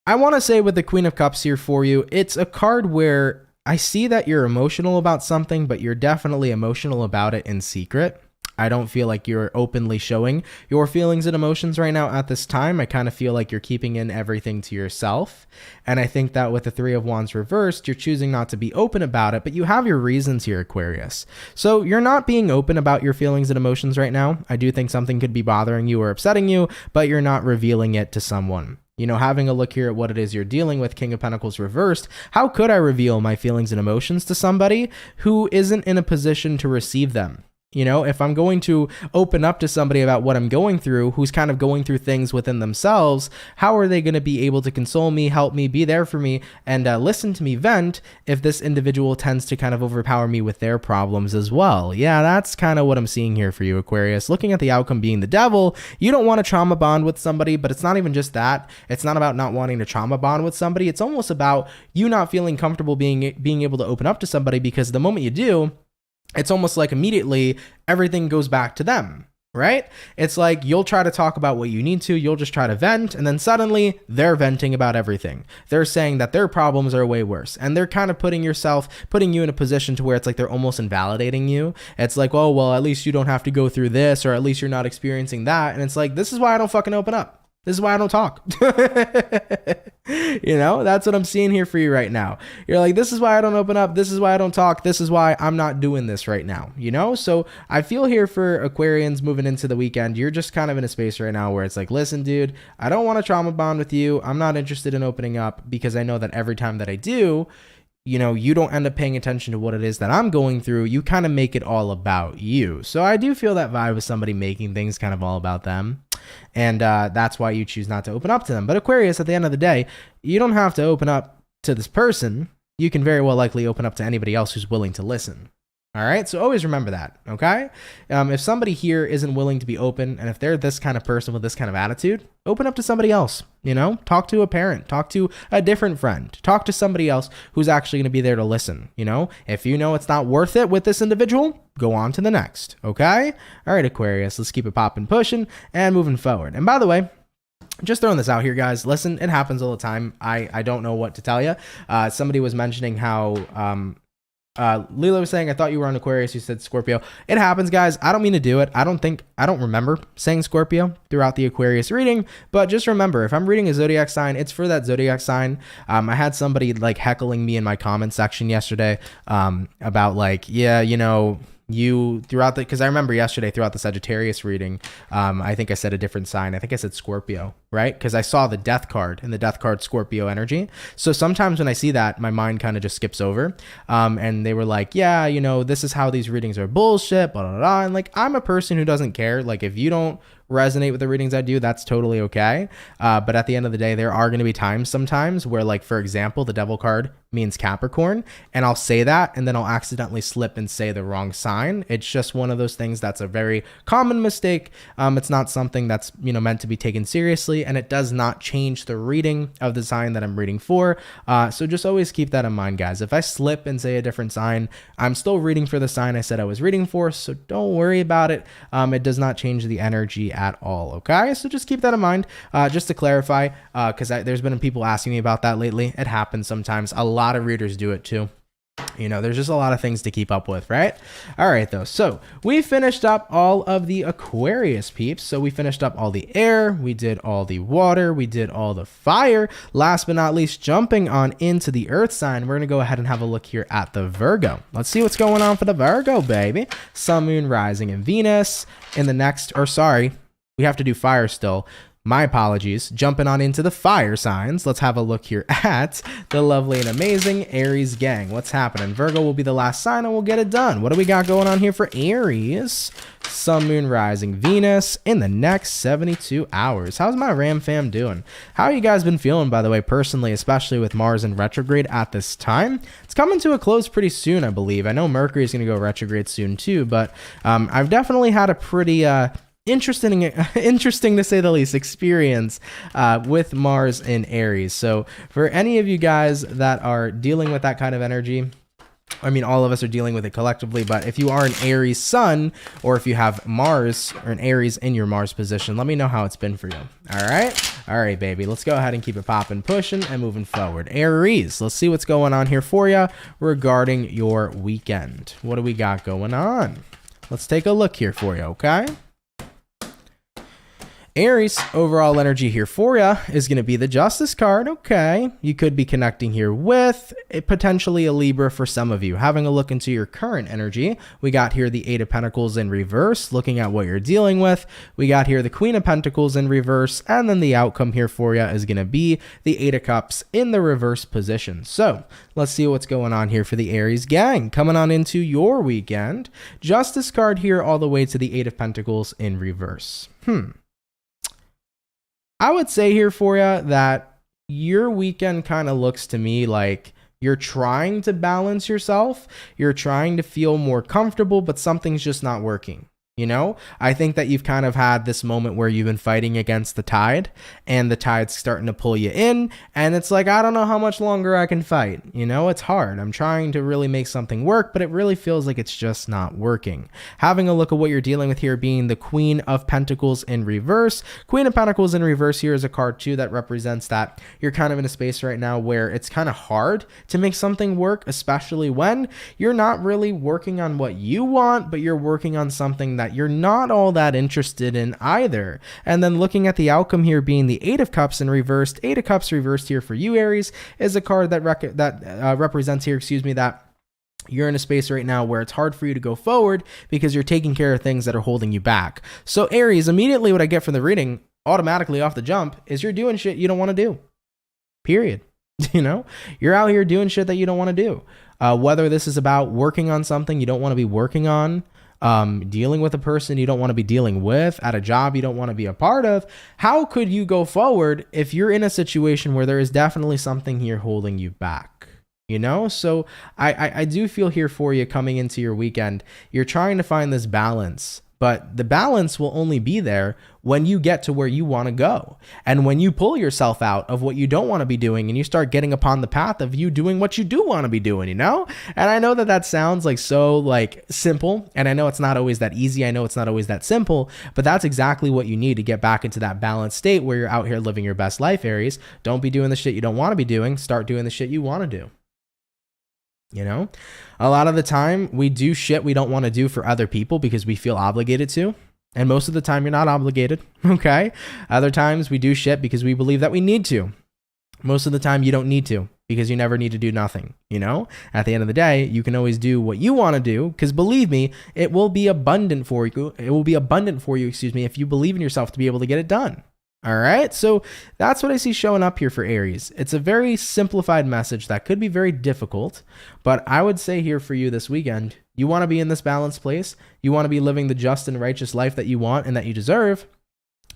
I want to say with the Queen of Cups here for you, it's a card where I see that you're emotional about something, but you're definitely emotional about it in secret. I don't feel like you're openly showing your feelings and emotions right now at this time. I kind of feel like you're keeping in everything to yourself. And I think that with the Three of Wands reversed, you're choosing not to be open about it, but you have your reasons here, Aquarius. So you're not being open about your feelings and emotions right now. I do think something could be bothering you or upsetting you, but you're not revealing it to someone. You know, having a look here at what it is you're dealing with, King of Pentacles reversed, how could I reveal my feelings and emotions to somebody who isn't in a position to receive them? You know, if I'm going to open up to somebody about what I'm going through, who's kind of going through things within themselves, how are they going to be able to console me, help me, be there for me, and listen to me vent if this individual tends to kind of overpower me with their problems as well? Yeah, that's kind of what I'm seeing here for you, Aquarius. Looking at the outcome being the devil, you don't want to trauma bond with somebody, but it's not even just that. It's not about not wanting to trauma bond with somebody. It's almost about you not feeling comfortable being able to open up to somebody, because the moment you do, it's almost like immediately everything goes back to them, right? It's like you'll try to talk about what you need to, you'll just try to vent, and then suddenly they're venting about everything. They're saying that their problems are way worse, and they're kind of putting you in a position to where it's like they're almost invalidating you. It's like, oh, well, at least you don't have to go through this, or at least you're not experiencing that. And it's like, this is why I don't fucking open up. This is why I don't talk. You know, that's what I'm seeing here for you right now. You're like, this is why I don't open up. This is why I don't talk. This is why I'm not doing this right now. You know, so I feel here for Aquarians moving into the weekend, you're just kind of in a space right now where it's like, listen, dude, I don't want to trauma bond with you. I'm not interested in opening up, because I know that every time that I do, you know, you don't end up paying attention to what it is that I'm going through. You kind of make it all about you. So I do feel that vibe of somebody making things kind of all about them. And that's why you choose not to open up to them. But Aquarius, at the end of the day, you don't have to open up to this person. You can very well likely open up to anybody else who's willing to listen. All right. So always remember that. Okay. If somebody here isn't willing to be open, and if they're this kind of person with this kind of attitude, open up to somebody else. You know, talk to a parent, talk to a different friend, talk to somebody else who's actually going to be there to listen. You know, if you know it's not worth it with this individual, go on to the next. Okay. All right, Aquarius, let's keep it popping, pushing, and moving forward. And by the way, just throwing this out here, guys, listen, it happens all the time. I don't know what to tell you. Somebody was mentioning how, Lila was saying, I thought you were on Aquarius. You said Scorpio. It happens, guys. I don't mean to do it. I don't remember saying Scorpio throughout the Aquarius reading, but just remember, if I'm reading a zodiac sign, it's for that zodiac sign. I had somebody like heckling me in my comment section yesterday, about like, yeah, you know, you throughout the, because I remember yesterday throughout the Sagittarius reading, I think I said a different sign. I think I said Scorpio, right? Because I saw the death card, and the death card Scorpio energy. So sometimes when I see that, my mind kind of just skips over. And they were like, yeah, you know, this is how these readings are bullshit, blah, blah, blah. And like, I'm a person who doesn't care. Like, if you don't resonate with the readings I do, that's totally okay. But at the end of the day, there are going to be times sometimes where, like, for example, the devil card means Capricorn, and I'll say that, and then I'll accidentally slip and say the wrong sign. It's just one of those things that's a very common mistake. It's not something that's, you know, meant to be taken seriously, and it does not change the reading of the sign that I'm reading for. So just always keep that in mind, guys. If I slip and say a different sign, I'm still reading for the sign I said I was reading for, so don't worry about it. It does not change the energy at all, okay? So just keep that in mind. Just to clarify, because there's been people asking me about that lately. It happens sometimes. A lot of readers do it too. You know, there's just a lot of things to keep up with, right? All right, though. So we finished up all of the Aquarius peeps. So we finished up all the air. We did all the water. We did all the fire. Last but not least, jumping on into the earth sign, we're going to go ahead and have a look here at the Virgo. Let's see what's going on for the Virgo, baby. Sun, Moon, Rising, and Venus in the next, or sorry, we have to do fire still. My apologies. Jumping on into the fire signs. Let's have a look here at the lovely and amazing Aries gang. What's happening? Virgo will be the last sign and we'll get it done. What do we got going on here for Aries? Sun, Moon, Rising, Venus in the next 72 hours. How's my Ram fam doing? How you guys been feeling, by the way, personally, especially with Mars in retrograde at this time? It's coming to a close pretty soon, I believe. I know Mercury is going to go retrograde soon too, but I've definitely had a pretty interesting to say the least experience with Mars in Aries. So for any of you guys that are dealing with that kind of energy, I mean, all of us are dealing with it collectively, but if you are an Aries sun, or if you have Mars or an Aries in your Mars position, let me know how it's been for you. All right? All right, baby. Let's go ahead and keep it popping, pushing, and moving forward. Aries, let's see what's going on here for you regarding your weekend. What do we got going on? Let's take a look here for you, okay? Aries, overall energy here for you is going to be the Justice card. Okay. You could be connecting here with potentially a Libra for some of you. Having a look into your current energy, we got here the Eight of Pentacles in reverse, looking at what you're dealing with. We got here the Queen of Pentacles in reverse, and then the outcome here for you is going to be the Eight of Cups in the reverse position. So let's see what's going on here for the Aries gang. Coming on into your weekend, Justice card here all the way to the Eight of Pentacles in reverse. I would say here for you that your weekend kind of looks to me like you're trying to balance yourself. You're trying to feel more comfortable, but something's just not working. You know, I think that you've kind of had this moment where you've been fighting against the tide and the tide's starting to pull you in. And it's like, I don't know how much longer I can fight. You know, it's hard. I'm trying to really make something work, but it really feels like it's just not working. Having a look at what you're dealing with here being the Queen of Pentacles in reverse. Queen of Pentacles in reverse here is a card too that represents that you're kind of in a space right now where it's kind of hard to make something work, especially when you're not really working on what you want, but you're working on something that you're not all that interested in either. And then looking at the outcome here being the Eight of Cups in reversed. Eight of Cups reversed here for you, Aries, is a card that represents here, that you're in a space right now where it's hard for you to go forward because you're taking care of things that are holding you back. So Aries, immediately what I get from the reading automatically off the jump is you're doing shit you don't want to do. Period. You know, you're out here doing shit that you don't want to do. Whether this is about working on something you don't want to be working on, dealing with a person you don't want to be dealing with, at a job you don't want to be a part of. How could you go forward if you're in a situation where there is definitely something here holding you back? You know, so I do feel here for you coming into your weekend, you're trying to find this balance, but the balance will only be there when you get to where you want to go. And when you pull yourself out of what you don't want to be doing and you start getting upon the path of you doing what you do want to be doing, you know? And I know that that sounds like so like simple. And I know it's not always that easy. I know it's not always that simple, but that's exactly what you need to get back into that balanced state where you're out here living your best life, Aries. Don't be doing the shit you don't want to be doing. Start doing the shit you want to do. You know, a lot of the time we do shit we don't want to do for other people because we feel obligated to. And most of the time you're not obligated. Okay. Other times we do shit because we believe that we need to. Most of the time you don't need to because you never need to do nothing. You know, at the end of the day, you can always do what you want to do because believe me, it will be abundant for you. It will be abundant for you, if you believe in yourself to be able to get it done. All right, so that's what I see showing up here for Aries. It's a very simplified message that could be very difficult, but I would say here for you this weekend, you want to be in this balanced place. You want to be living the just and righteous life that you want and that you deserve,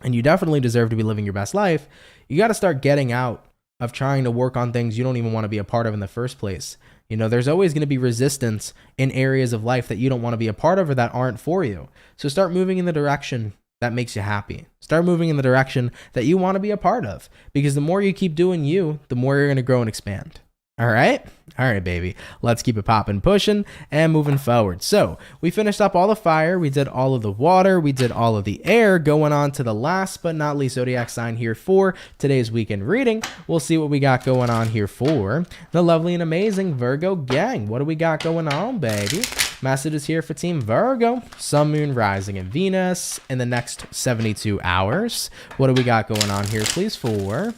and you definitely deserve to be living your best life. You got to start getting out of trying to work on things you don't even want to be a part of in the first place. You know, there's always going to be resistance in areas of life that you don't want to be a part of or that aren't for you. So start moving in the direction that makes you happy. Start moving in the direction that you want to be a part of, because the more you keep doing you, the more you're going to grow and expand. All right, baby. Let's keep it popping, pushing, and moving forward. So we finished up all the fire. We did all of the water. We did all of the air. Going on to the last but not least zodiac sign here for today's weekend reading. We'll see what we got going on here for the lovely and amazing Virgo gang. What do we got going on, baby? Messages here for Team Virgo. Sun, Moon, Rising, and Venus in the next 72 hours. What do we got going on here, please, for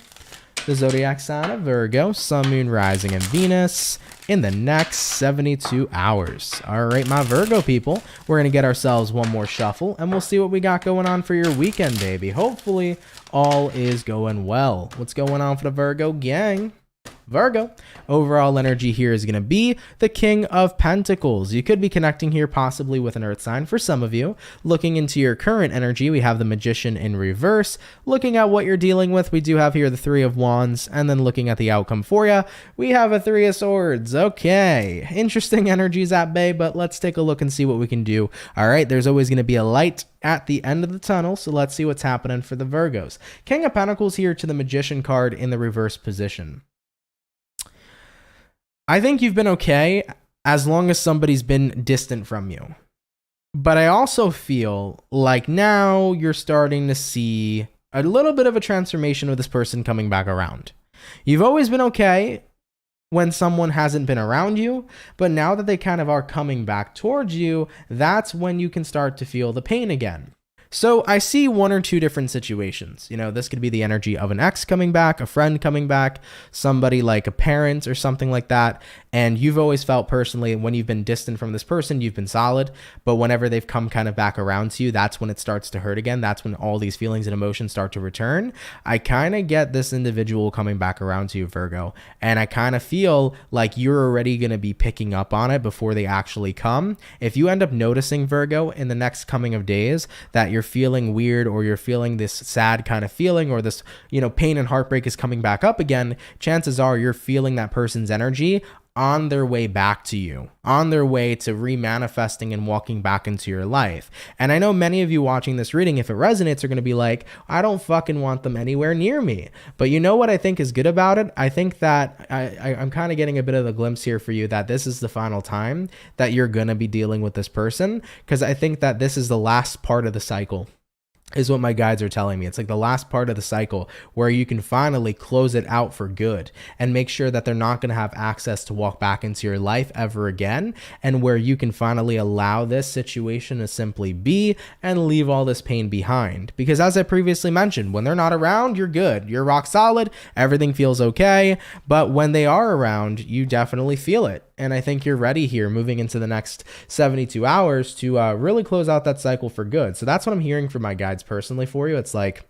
the zodiac sign of Virgo, Sun, Moon, Rising, and Venus in the next 72 hours. All right, my Virgo people, we're going to get ourselves one more shuffle, and we'll see what we got going on for your weekend, baby. Hopefully, all is going well. What's going on for the Virgo gang? Virgo, overall energy here is going to be the King of Pentacles. You could be connecting here possibly with an earth sign for some of you. Looking into your current energy, we have the Magician in reverse. Looking at what you're dealing with, we do have here the Three of Wands. And then looking at the outcome for you, we have a Three of Swords. Okay, interesting energies at bay, but let's take a look and see what we can do. All right, there's always going to be a light at the end of the tunnel, so let's see what's happening for the Virgos. King of Pentacles here to the Magician card in the reverse position. I think you've been okay as long as somebody's been distant from you. But I also feel like now you're starting to see a little bit of a transformation of this person coming back around. You've always been okay when someone hasn't been around you, but now that they kind of are coming back towards you, that's when you can start to feel the pain again. So I see one or two different situations. You know, this could be the energy of an ex coming back, a friend coming back, somebody like a parent or something like that. And you've always felt personally when you've been distant from this person, you've been solid. But whenever they've come kind of back around to you, that's when it starts to hurt again. That's when all these feelings and emotions start to return. I kind of get this individual coming back around to you, Virgo. And I kind of feel like you're already going to be picking up on it before they actually come. If you end up noticing, Virgo, in the next coming of days that you're feeling weird or you're feeling this sad kind of feeling or this, you know, pain and heartbreak is coming back up again, chances are you're feeling that person's energy on their way back to you, on their way to remanifesting and walking back into your life. And I know many of you watching this reading, if it resonates, are going to be like, I don't fucking want them anywhere near me. But you know what I think is good about it? I think that I'm kind of getting a bit of a glimpse here for you that this is the final time that you're going to be dealing with this person, because I think that this is the last part of the cycle, is what my guides are telling me. It's like the last part of the cycle where you can finally close it out for good and make sure that they're not going to have access to walk back into your life ever again, and where you can finally allow this situation to simply be and leave all this pain behind. Because as I previously mentioned, when they're not around, you're good. You're rock solid. Everything feels okay. But when they are around, you definitely feel it. And I think you're ready here moving into the next 72 hours to really close out that cycle for good. So that's what I'm hearing from my guides personally for you. It's like,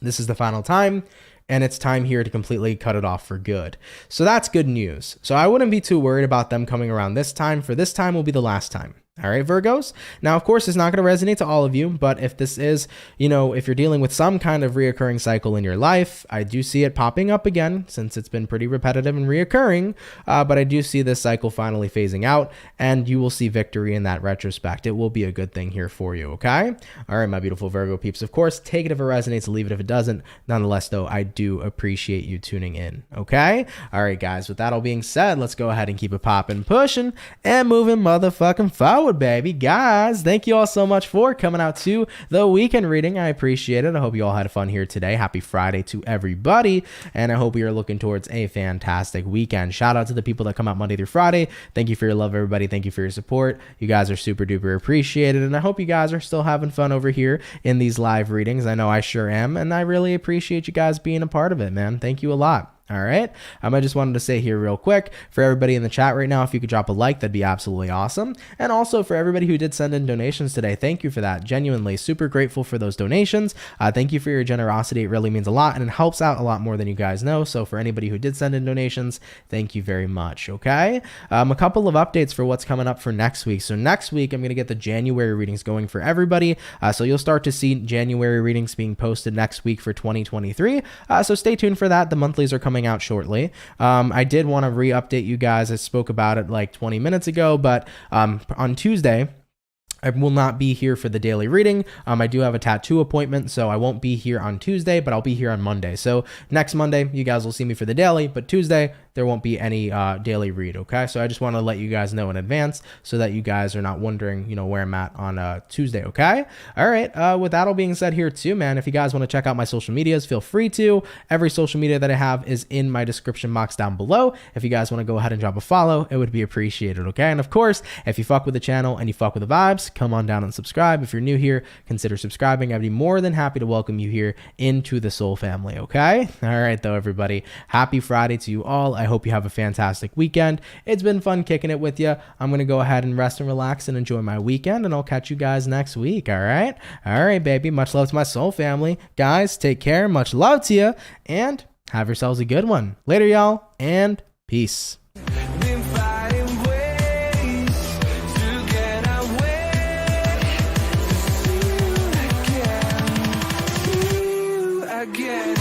this is the final time, and it's time here to completely cut it off for good. So that's good news. So I wouldn't be too worried about them coming around this time, for this time will be the last time. All right, Virgos. Now, of course, it's not going to resonate to all of you, but if this is, you know, if you're dealing with some kind of reoccurring cycle in your life, I do see it popping up again since it's been pretty repetitive and reoccurring, but I do see this cycle finally phasing out, and you will see victory in that retrospect. It will be a good thing here for you, okay? All right, my beautiful Virgo peeps. Of course, take it if it resonates, leave it if it doesn't. Nonetheless, though, I do appreciate you tuning in, okay? All right, guys, with that all being said, let's go ahead and keep it popping, pushing, and moving motherfucking forward, baby. Guys, thank you all so much for coming out to the weekend reading. I appreciate it. I hope you all had fun here today. Happy Friday to everybody, and I hope we are looking towards a fantastic weekend. Shout out to the people that come out Monday through Friday. Thank you for your love, everybody. Thank you for your support. You guys are super duper appreciated, and I hope you guys are still having fun over here in these live readings. I know I sure am, and I really appreciate you guys being a part of it, man. Thank you a lot. All right. I just wanted to say here real quick for everybody in the chat right now, if you could drop a like, that'd be absolutely awesome. And also for everybody who did send in donations today, thank you for that. Genuinely super grateful for those donations. Thank you for your generosity. It really means a lot, and it helps out a lot more than you guys know. So for anybody who did send in donations, thank you very much. Okay. A couple of updates for what's coming up for next week. So next week, I'm going to get the January readings going for everybody. So you'll start to see January readings being posted next week for 2023. So stay tuned for that. The monthlies are coming out shortly. I did want to re-update you guys. I spoke about it like 20 minutes ago, but on Tuesday, I will not be here for the daily reading. I do have a tattoo appointment, so I won't be here on Tuesday, but I'll be here on Monday. So next Monday, you guys will see me for the daily, but Tuesday, there won't be any daily read, okay? So I just want to let you guys know in advance so that you guys are not wondering, you know, where I'm at on Tuesday, okay? All right, with that all being said here too, man, if you guys want to check out my social medias, feel free to. Every social media that I have is in my description box down below. If you guys want to go ahead and drop a follow, it would be appreciated, okay? And of course, if you fuck with the channel and you fuck with the vibes, come on down and subscribe. If you're new here, consider subscribing. I'd be more than happy to welcome you here into the Soul family, okay? All right, though, everybody. Happy Friday to you all. I hope you have a fantastic weekend. It's been fun kicking it with you. I'm going to go ahead and rest and relax and enjoy my weekend, and I'll catch you guys next week, all right? All right, baby. Much love to my Soul family. Guys, take care. Much love to you, and have yourselves a good one. Later, y'all, and peace. Again.